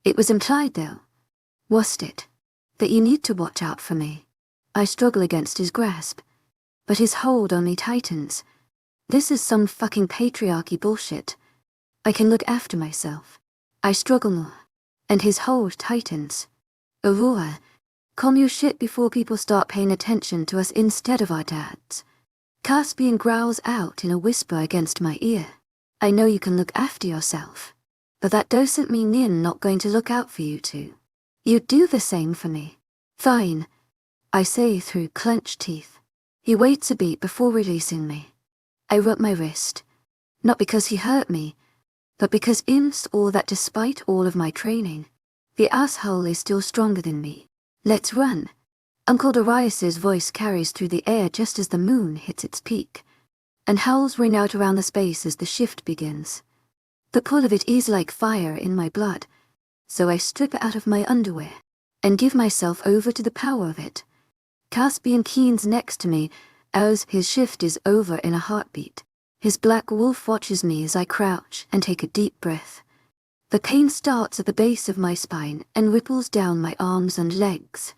It was implied though, wasn't it, that you need to watch out for me. I struggle against his grasp, but his hold only tightens. This is some fucking patriarchy bullshit. I can look after myself. I struggle more, and his hold tightens. Aurora, calm your shit before people start paying attention to us instead of our dads. Caspian growls out in a whisper against my ear. I know you can look after yourself, but that doesn't mean I'm not going to look out for you too. You'd do the same for me. Fine, I say through clenched teeth. He waits a beat before releasing me. I rub my wrist, not because he hurt me, but because in all that despite all of my training, the asshole is still stronger than me. Let's run. Uncle Darius's voice carries through the air just as the moon hits its peak, and howls ring out around the space as the shift begins. The pull of it is like fire in my blood, so I strip out of my underwear and give myself over to the power of it. Caspian keens next to me as his shift is over in a heartbeat. His black wolf watches me as I crouch and take a deep breath. The pain starts at the base of my spine and ripples down my arms and legs.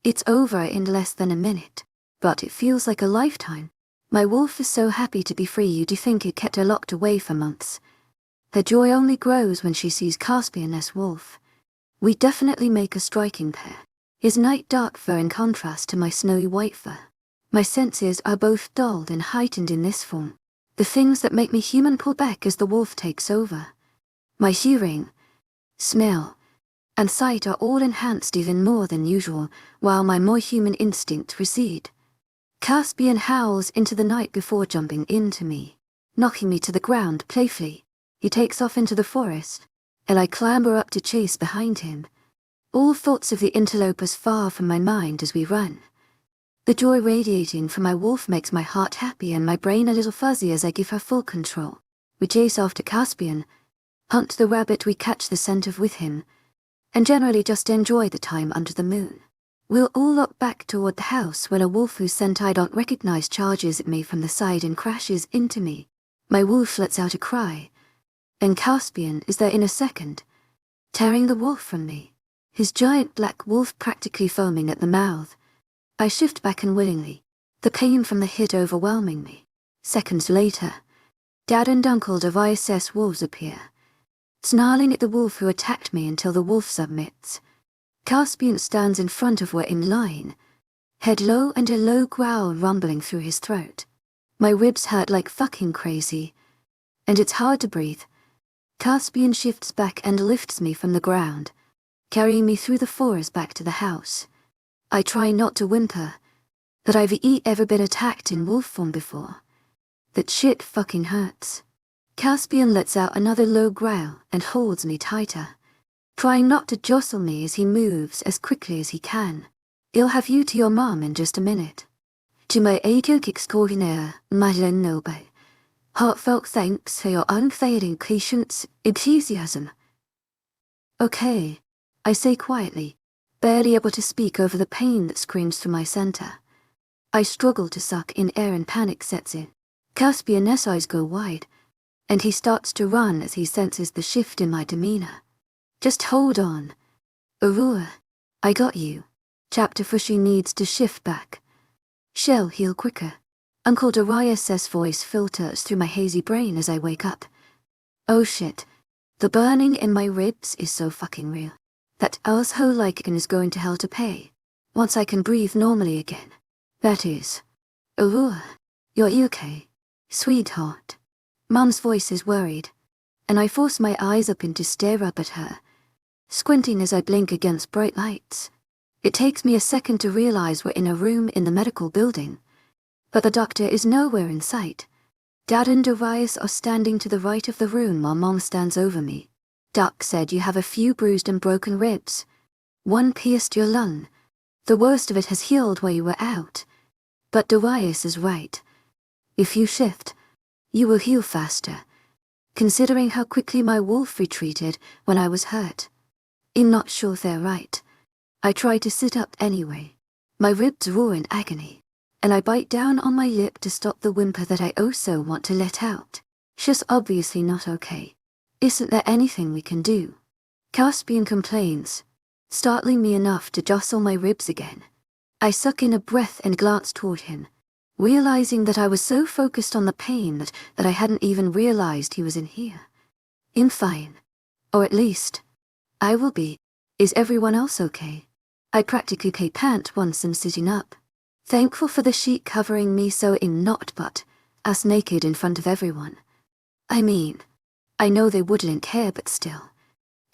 It's over in less than a minute, but it feels like a lifetime. My wolf is so happy to be free you'd think it kept her locked away for months. Her joy only grows when she sees Caspian as wolf. We definitely make a striking pair. His night dark fur in contrast to my snowy white fur. My senses are both dulled and heightened in this form. The things that make me human pull back as the wolf takes over. My hearing, smell, and sight are all enhanced even more than usual, while my more human instincts recede. Caspian howls into the night before jumping into me, knocking me to the ground playfully. He takes off into the forest, and I clamber up to chase behind him. All thoughts of the interlopers far from my mind as we run. The joy radiating from my wolf makes my heart happy and my brain a little fuzzy as I give her full control. We chase after Caspian, hunt the rabbit we catch the scent of with him, and generally just enjoy the time under the moon. We'll all look back toward the house when a wolf whose scent I don't recognize charges at me from the side and crashes into me. My wolf lets out a cry, and Caspian is there in a second, tearing the wolf from me, his giant black wolf practically foaming at the mouth. I shift back unwillingly, the pain from the hit overwhelming me. Seconds later, Dad and Uncle Darius' wolves appear, snarling at the wolf who attacked me until the wolf submits. Caspian stands in front of where I'm lying, head low and a low growl rumbling through his throat. My ribs hurt like fucking crazy, and it's hard to breathe. Caspian shifts back and lifts me from the ground, carrying me through the forest back to the house. I try not to whimper, but I've ever been attacked in wolf form before. That shit fucking hurts. Caspian lets out another low growl and holds me tighter, trying not to jostle me as he moves as quickly as he can. I'll have you to your mom in just a minute. To my agent extraordinaire, Madeleine Noble. Heartfelt thanks for your unfailing patience, enthusiasm. Okay, I say quietly, barely able to speak over the pain that screams through my center. I struggle to suck in air and panic sets in. Caspian's eyes go wide, and he starts to run as he senses the shift in my demeanor. Just hold on. Aurora, I got you. Chapter for she needs to shift back. She'll heal quicker. Uncle Darius' voice filters through my hazy brain as I wake up. Oh shit. The burning in my ribs is so fucking real. That asshole Lycan is going to hell to pay. Once I can breathe normally again. That is. Aurora, you're okay, sweetheart. Mum's voice is worried, and I force my eyes up to stare up at her, squinting as I blink against bright lights. It takes me a second to realize we're in a room in the medical building, but the doctor is nowhere in sight. Dad and Darius are standing to the right of the room while Mom stands over me. Doc said you have a few bruised and broken ribs. One pierced your lung. The worst of it has healed while you were out. But Darius is right. If you shift, you will heal faster, considering how quickly my wolf retreated when I was hurt. I'm not sure they're right. I try to sit up anyway. My ribs roar in agony, and I bite down on my lip to stop the whimper that I also want to let out. She's obviously not okay. Isn't there anything we can do? Caspian complains, startling me enough to jostle my ribs again. I suck in a breath and glance toward him, realizing that I was so focused on the pain that I hadn't even realized he was in here. I'm fine. Or at least, I will be. Is everyone else okay? I practically pant once I'm sitting up, thankful for the sheet covering me so I'm not but ass naked in front of everyone. I mean, I know they wouldn't care, but still.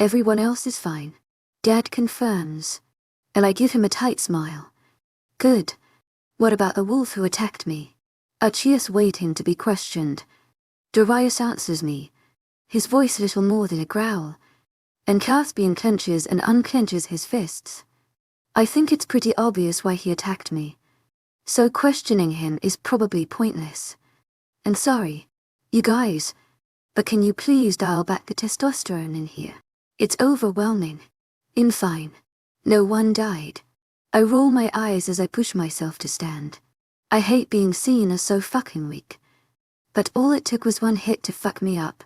Everyone else is fine. Dad confirms, and I give him a tight smile. Good. What about the wolf who attacked me? Archias waiting to be questioned. Darius answers me, his voice little more than a growl, and Caspian clenches and unclenches his fists. I think it's pretty obvious why he attacked me, so questioning him is probably pointless. And sorry, you guys, but can you please dial back the testosterone in here? It's overwhelming. I'm fine. No one died. I roll my eyes as I push myself to stand. I hate being seen as so fucking weak. But all it took was one hit to fuck me up.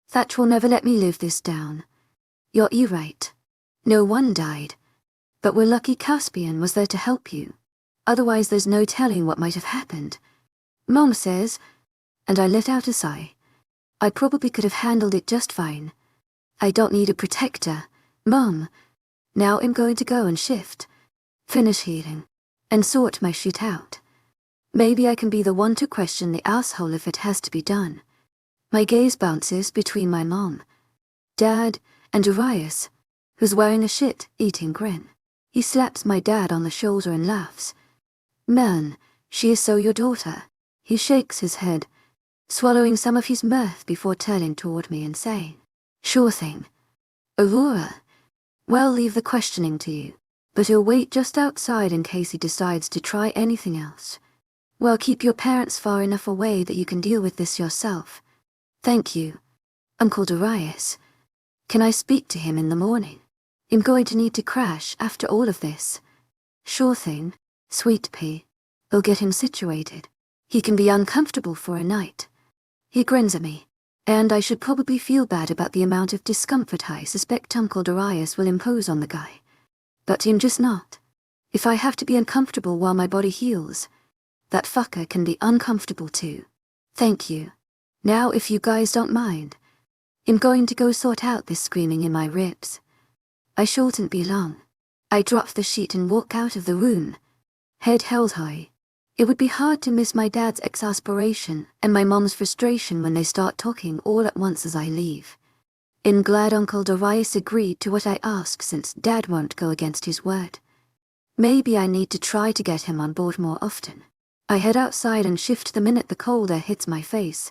Thatch will never let me live this down. You're right. No one died. But we're lucky Caspian was there to help you. Otherwise there's no telling what might have happened. Mom says, and I let out a sigh. I probably could have handled it just fine. I don't need a protector, Mom. Now I'm going to go and shift, finish healing, and sort my shit out. Maybe I can be the one to question the asshole if it has to be done. My gaze bounces between my mom, Dad, and Darius, who's wearing a shit-eating grin. He slaps my dad on the shoulder and laughs. Man, she is so your daughter. He shakes his head, swallowing some of his mirth before turning toward me and saying, Sure thing. Aurora, well, leave the questioning to you, but he'll wait just outside in case he decides to try anything else. Well, keep your parents far enough away that you can deal with this yourself. Thank you, Uncle Darius. Can I speak to him in the morning? I'm going to need to crash after all of this. Sure thing, sweet pea. We'll get him situated. He can be uncomfortable for a night. He grins at me, and I should probably feel bad about the amount of discomfort I suspect Uncle Darius will impose on the guy. But I'm just not. If I have to be uncomfortable while my body heals, that fucker can be uncomfortable too. Thank you. Now if you guys don't mind, I'm going to go sort out this screaming in my ribs. I shouldn't be long. I drop the sheet and walk out of the room, head held high. It would be hard to miss my dad's exasperation and my mom's frustration when they start talking all at once as I leave. I'm glad Uncle Darius agreed to what I asked since Dad won't go against his word. Maybe I need to try to get him on board more often. I head outside and shift the minute the cold air hits my face.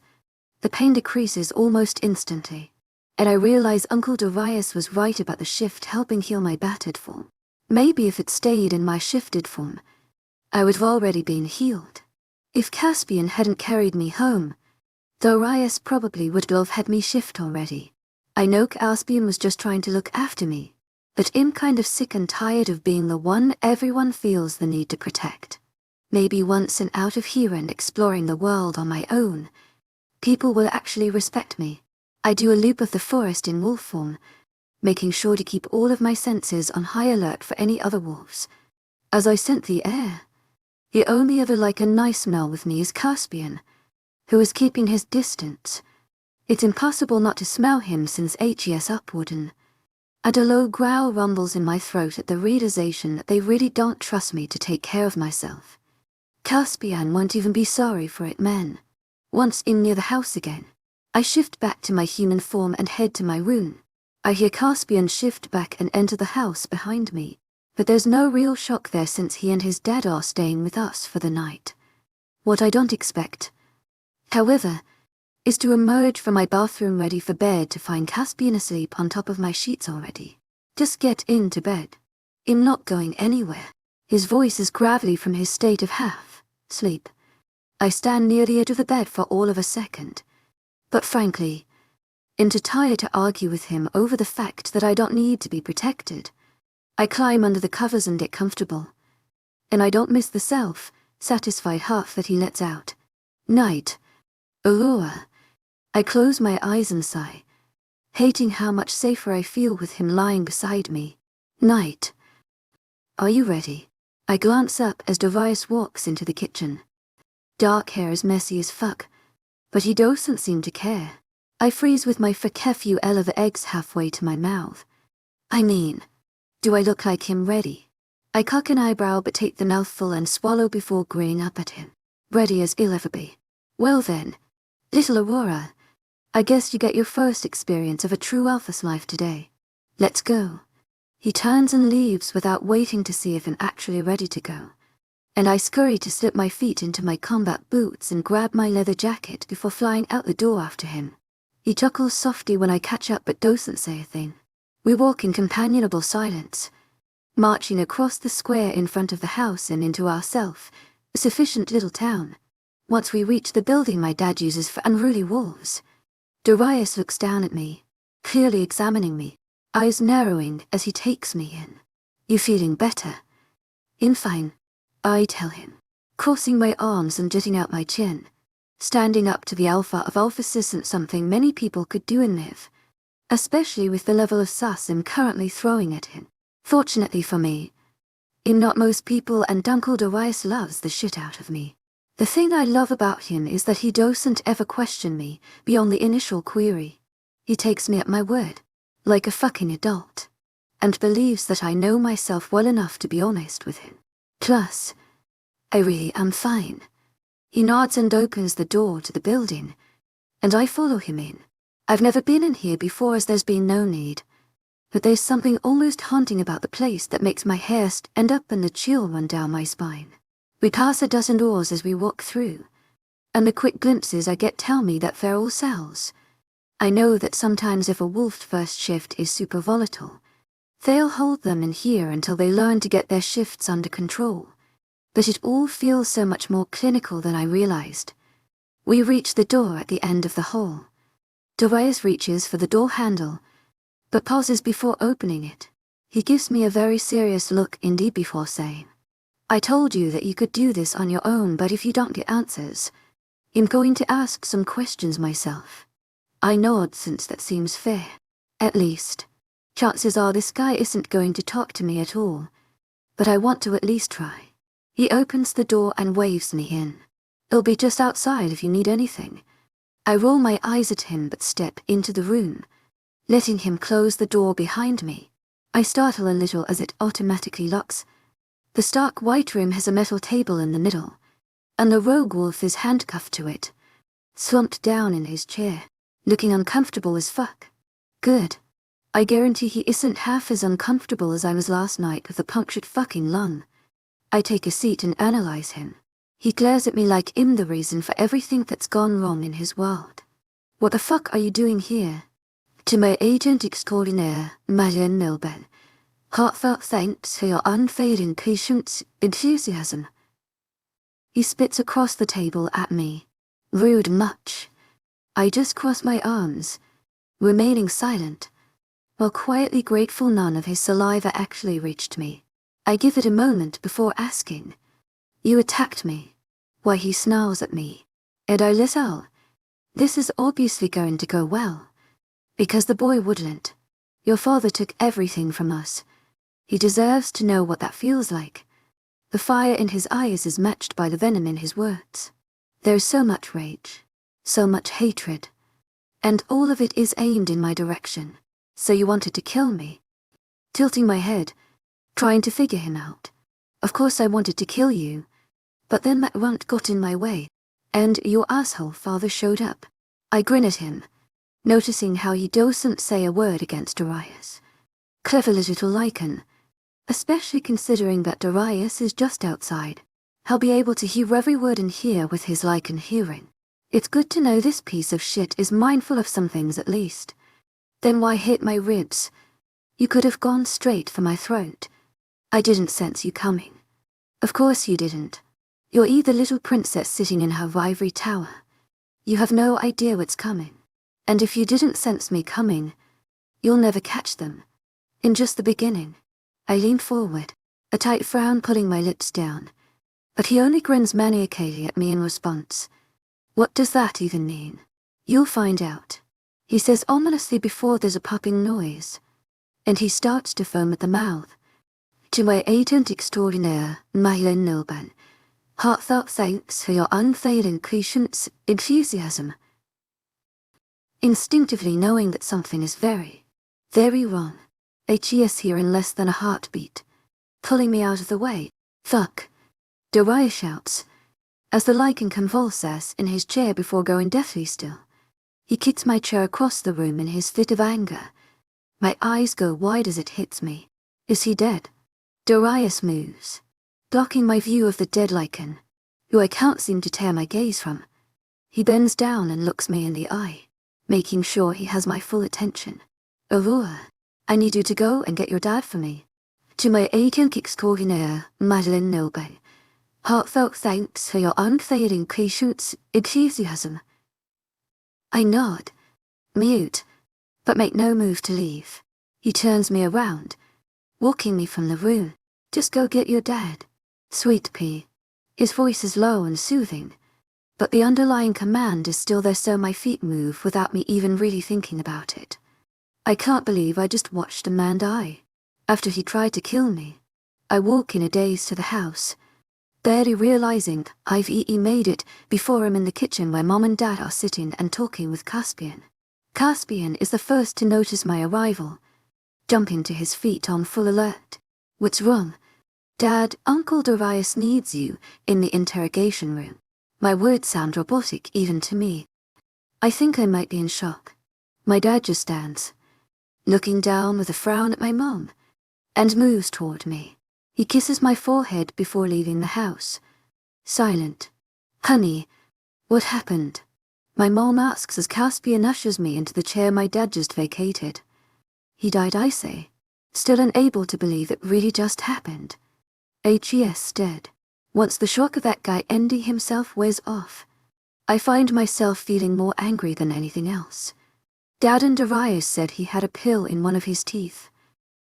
The pain decreases almost instantly, and I realize Uncle Darius was right about the shift helping heal my battered form. Maybe if it stayed in my shifted form, I would have already been healed. If Caspian hadn't carried me home, Darius probably would have had me shift already. I know Caspian was just trying to look after me, but I'm kind of sick and tired of being the one everyone feels the need to protect. Maybe once I'm out of here and exploring the world on my own, people will actually respect me. I do a loop of the forest in wolf form, making sure to keep all of my senses on high alert for any other wolves. As I scent the air, the only other like a nice smell with me is Caspian, who is keeping his distance. It's impossible not to smell him since HES upward, and a low growl rumbles in my throat at the realization that they really don't trust me to take care of myself. Caspian won't even be sorry for it, man. Once in near the house again, I shift back to my human form and head to my room. I hear Caspian shift back and enter the house behind me, but there's no real shock there since he and his dad are staying with us for the night. What I don't expect, however, is to emerge from my bathroom ready for bed to find Caspian asleep on top of my sheets already. Just get into bed. I'm not going anywhere. His voice is gravelly from his state of half-sleep. I stand near the edge of the bed for all of a second, but frankly, I'm too tired to argue with him over the fact that I don't need to be protected. I climb under the covers and get comfortable, and I don't miss the self-satisfied huff that he lets out. Night. Aurora. I close my eyes and sigh, hating how much safer I feel with him lying beside me. Night. Are you ready? I glance up as Darius walks into the kitchen. Dark hair is messy as fuck, but he doesn't seem to care. I freeze with my few elevator eggs halfway to my mouth. I mean, do I look like him ready? I cock an eyebrow but take the mouthful and swallow before grinning up at him. Ready as he'll ever be. Well then, little Aurora, I guess you get your first experience of a true alpha's life today. Let's go. He turns and leaves without waiting to see if I'm actually ready to go. And I scurry to slip my feet into my combat boots and grab my leather jacket before flying out the door after him. He chuckles softly when I catch up but doesn't say a thing. We walk in companionable silence, marching across the square in front of the house and into our self-sufficient little town. Once we reach the building my dad uses for unruly wolves, Darius looks down at me, clearly examining me, eyes narrowing as he takes me in. You feeling better? In fine, I tell him, crossing my arms and jutting out my chin. Standing up to the alpha of alphas isn't something many people could do and live, especially with the level of sass I'm currently throwing at him. Fortunately for me, not most people, and Uncle Darius loves the shit out of me. The thing I love about him is that he doesn't ever question me beyond the initial query. He takes me at my word, like a fucking adult, and believes that I know myself well enough to be honest with him. Plus, I really am fine. He nods and opens the door to the building, and I follow him in. I've never been in here before as there's been no need, but there's something almost haunting about the place that makes my hair stand up and the chill run down my spine. We pass a dozen doors as we walk through, and the quick glimpses I get tell me that they're all cells. I know that sometimes if a wolf's first shift is super volatile, they'll hold them in here until they learn to get their shifts under control. But it all feels so much more clinical than I realized. We reach the door at the end of the hall. Darius reaches for the door handle, but pauses before opening it. He gives me a very serious look indeed before saying, I told you that you could do this on your own, but if you don't get answers, I'm going to ask some questions myself. I nod since that seems fair. At least, chances are this guy isn't going to talk to me at all, but I want to at least try. He opens the door and waves me in. It'll be just outside if you need anything. I roll my eyes at him but step into the room, letting him close the door behind me. I startle a little as it automatically locks. The stark white room has a metal table in the middle, and the rogue wolf is handcuffed to it, slumped down in his chair, looking uncomfortable as fuck. Good. I guarantee he isn't half as uncomfortable as I was last night with a punctured fucking lung. I take a seat and analyze him. He glares at me like I'm the reason for everything that's gone wrong in his world. What the fuck are you doing here? To my agent extraordinaire, Madame Milben, heartfelt thanks for your unfailing patience, enthusiasm. He spits across the table at me. Rude much. I just cross my arms, remaining silent, while quietly grateful none of his saliva actually reached me. I give it a moment before asking, You attacked me. Why? He snarls at me, and I let out. This is obviously going to go well, because the boy wouldn't. Your father took everything from us. He deserves to know what that feels like. The fire in his eyes is matched by the venom in his words. There's so much rage, so much hatred, and all of it is aimed in my direction. So you wanted to kill me? Tilting my head, trying to figure him out. Of course I wanted to kill you, but then that runt got in my way, and your asshole father showed up. I grin at him, noticing how he doesn't say a word against Darius. Clever little Lycan, especially considering that Darius is just outside. He'll be able to hear every word in here with his Lycan hearing. It's good to know this piece of shit is mindful of some things at least. Then why hit my ribs? You could have gone straight for my throat. I didn't sense you coming. Of course you didn't. You're either little princess sitting in her ivory tower. You have no idea what's coming. And if you didn't sense me coming, you'll never catch them. In just the beginning. I lean forward, a tight frown pulling my lips down, but he only grins maniacally at me in response. What does that even mean? You'll find out. he says ominously before there's a popping noise, and he starts to foam at the mouth. To my agent extraordinaire, Mylan Nilban, heartfelt thanks for your unfailing patience, enthusiasm. Instinctively knowing that something is very, very wrong, HES here in less than a heartbeat, pulling me out of the way. Fuck, Darius shouts, as the Lycan convulses in his chair before going deathly still. He kicks my chair across the room in his fit of anger. My eyes go wide as it hits me. Is he dead? Darius moves, blocking my view of the dead Lycan, who I can't seem to tear my gaze from. He bends down and looks me in the eye, making sure he has my full attention. Aurora, I need you to go and get your dad for me. To my agent extraordinaire, Madeline Nilban, heartfelt thanks for your unfailing patience, enthusiasm. I nod, mute, but make no move to leave. He turns me around, walking me from the room. Just go get your dad, sweet pea. His voice is low and soothing, but the underlying command is still there, so my feet move without me even really thinking about it. I can't believe I just watched a man die. After he tried to kill me, I walk in a daze to the house, barely realizing I've made it before I'm in the kitchen where Mom and Dad are sitting and talking with Caspian. Caspian is the first to notice my arrival, jumping to his feet on full alert. What's wrong? Dad, Uncle Darius needs you in the interrogation room. My words sound robotic even to me. I think I might be in shock. My dad just stands, looking down with a frown at my mom, and moves toward me. He kisses my forehead before leaving the house. Silent. Honey, what happened? My mom asks as Caspian ushers me into the chair my dad just vacated. He died, I say, still unable to believe it really just happened. HES dead. Once the shock of that guy Andy himself wears off, I find myself feeling more angry than anything else. Dad and Darius said he had a pill in one of his teeth,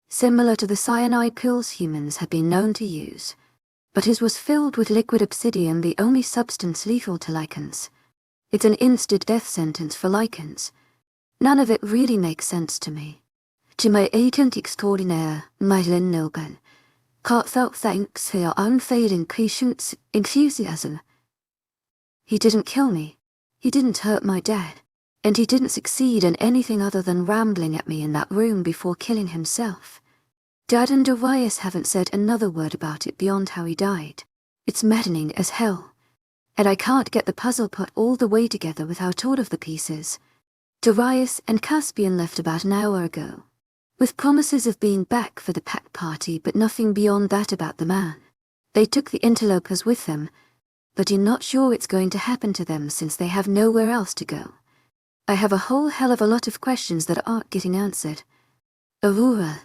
similar to the cyanide pills humans had been known to use, but his was filled with liquid obsidian, the only substance lethal to Lycans. It's an instant death sentence for Lycans. None of it really makes sense to me. To my agent extraordinaire, Mylan Nilban, heartfelt thanks for your unfailing patience, enthusiasm. He didn't kill me. He didn't hurt my dad. And he didn't succeed in anything other than rambling at me in that room before killing himself. Dad and Darius haven't said another word about it beyond how he died. It's maddening as hell, and I can't get the puzzle put all the way together without all of the pieces. Darius and Caspian left about an hour ago, with promises of being back for the pack party, but nothing beyond that about the man. They took the interlopers with them, but you're not sure it's going to happen to them since they have nowhere else to go. I have a whole hell of a lot of questions that aren't getting answered. Aurora,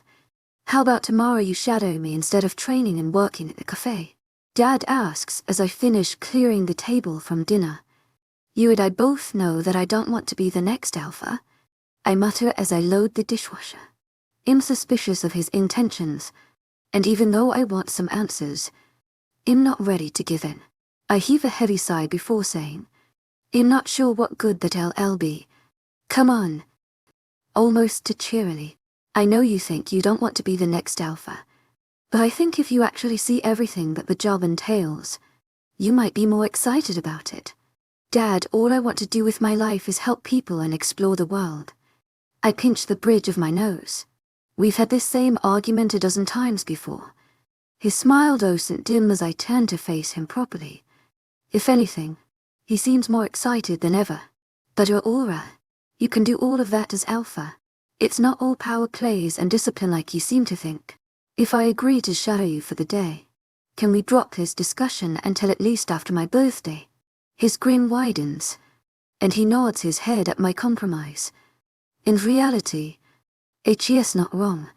how about tomorrow you shadow me instead of training and working at the cafe? Dad asks as I finish clearing the table from dinner. You and I both know that I don't want to be the next alpha, I mutter as I load the dishwasher. I'm suspicious of his intentions, and even though I want some answers, I'm not ready to give in. I heave a heavy sigh before saying, I'm not sure what good that'll be. Come on. Almost too cheerily. I know you think you don't want to be the next alpha, but I think if you actually see everything that the job entails, you might be more excited about it. Dad, all I want to do with my life is help people and explore the world. I pinch the bridge of my nose. We've had this same argument a dozen times before. His smile doesn't dim as I turn to face him properly. If anything, he seems more excited than ever. But Aurora, you can do all of that as alpha. It's not all power plays and discipline like you seem to think. If I agree to shadow you for the day, can we drop this discussion until at least after my birthday? His grin widens, and he nods his head at my compromise. In reality, HE's not wrong.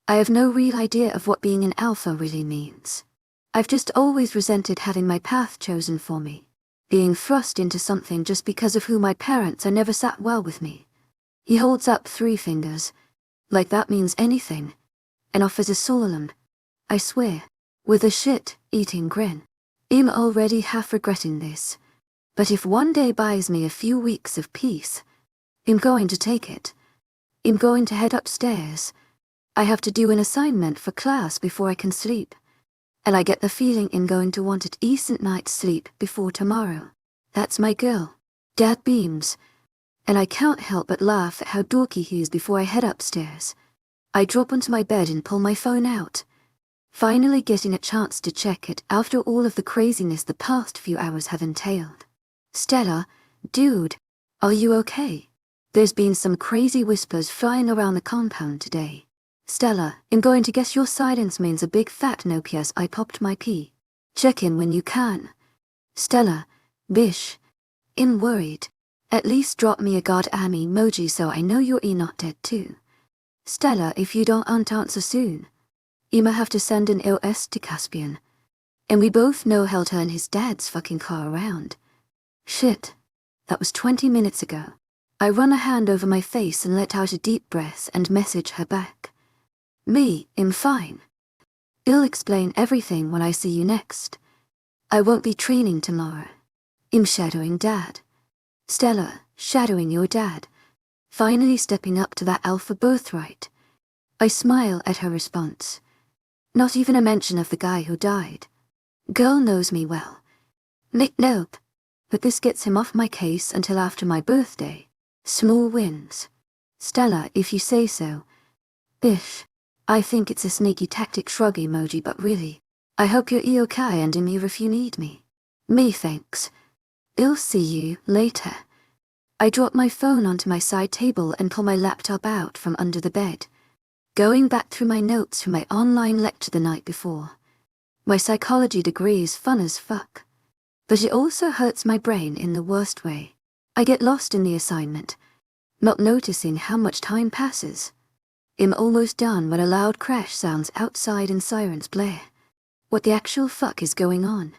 I have no real idea of what being an alpha really means. I've just always resented having my path chosen for me. Being thrust into something just because of who my parents are never sat well with me. He holds up 3 fingers, like that means anything, and offers a solemn, I swear, with a shit-eating grin. I'm already half regretting this, but if one day buys me a few weeks of peace, I'm going to take it. I'm going to head upstairs. I have to do an assignment for class before I can sleep. And I get the feeling I'm going to want a decent night's sleep before tomorrow. That's my girl. Dad beams. And I can't help but laugh at how dorky he is before I head upstairs. I drop onto my bed and pull my phone out. Finally getting a chance to check it after all of the craziness the past few hours have entailed. Stella, dude, are you okay? There's been some crazy whispers flying around the compound today. Stella, I'm going to guess your silence means a big fat no. P.S. I popped my pee. Check in when you can. Stella, bish. I'm worried. At least drop me a goddamn emoji so I know you're not dead too. Stella, if you don't answer soon, I'ma have to send an LS to Caspian. And we both know he'll turn his dad's fucking car around. Shit. That was 20 minutes ago. I run a hand over my face and let out a deep breath and message her back. I'm fine. I'll explain everything when I see you next. I won't be training tomorrow. I'm shadowing Dad. Stella, shadowing your dad. Finally stepping up to that alpha birthright. I smile at her response. Not even a mention of the guy who died. Girl knows me well. Nope. But this gets him off my case until after my birthday. Small wins. Stella, if you say so. Bish. I think it's a sneaky tactic shrug emoji, but really, I hope you're okay and I'm here if you need me. Me thanks. I'll see you later. I drop my phone onto my side table and pull my laptop out from under the bed. Going back through my notes from my online lecture the night before. My psychology degree is fun as fuck. But it also hurts my brain in the worst way. I get lost in the assignment, not noticing how much time passes. I'm almost done when a loud crash sounds outside and sirens blare. What the actual fuck is going on?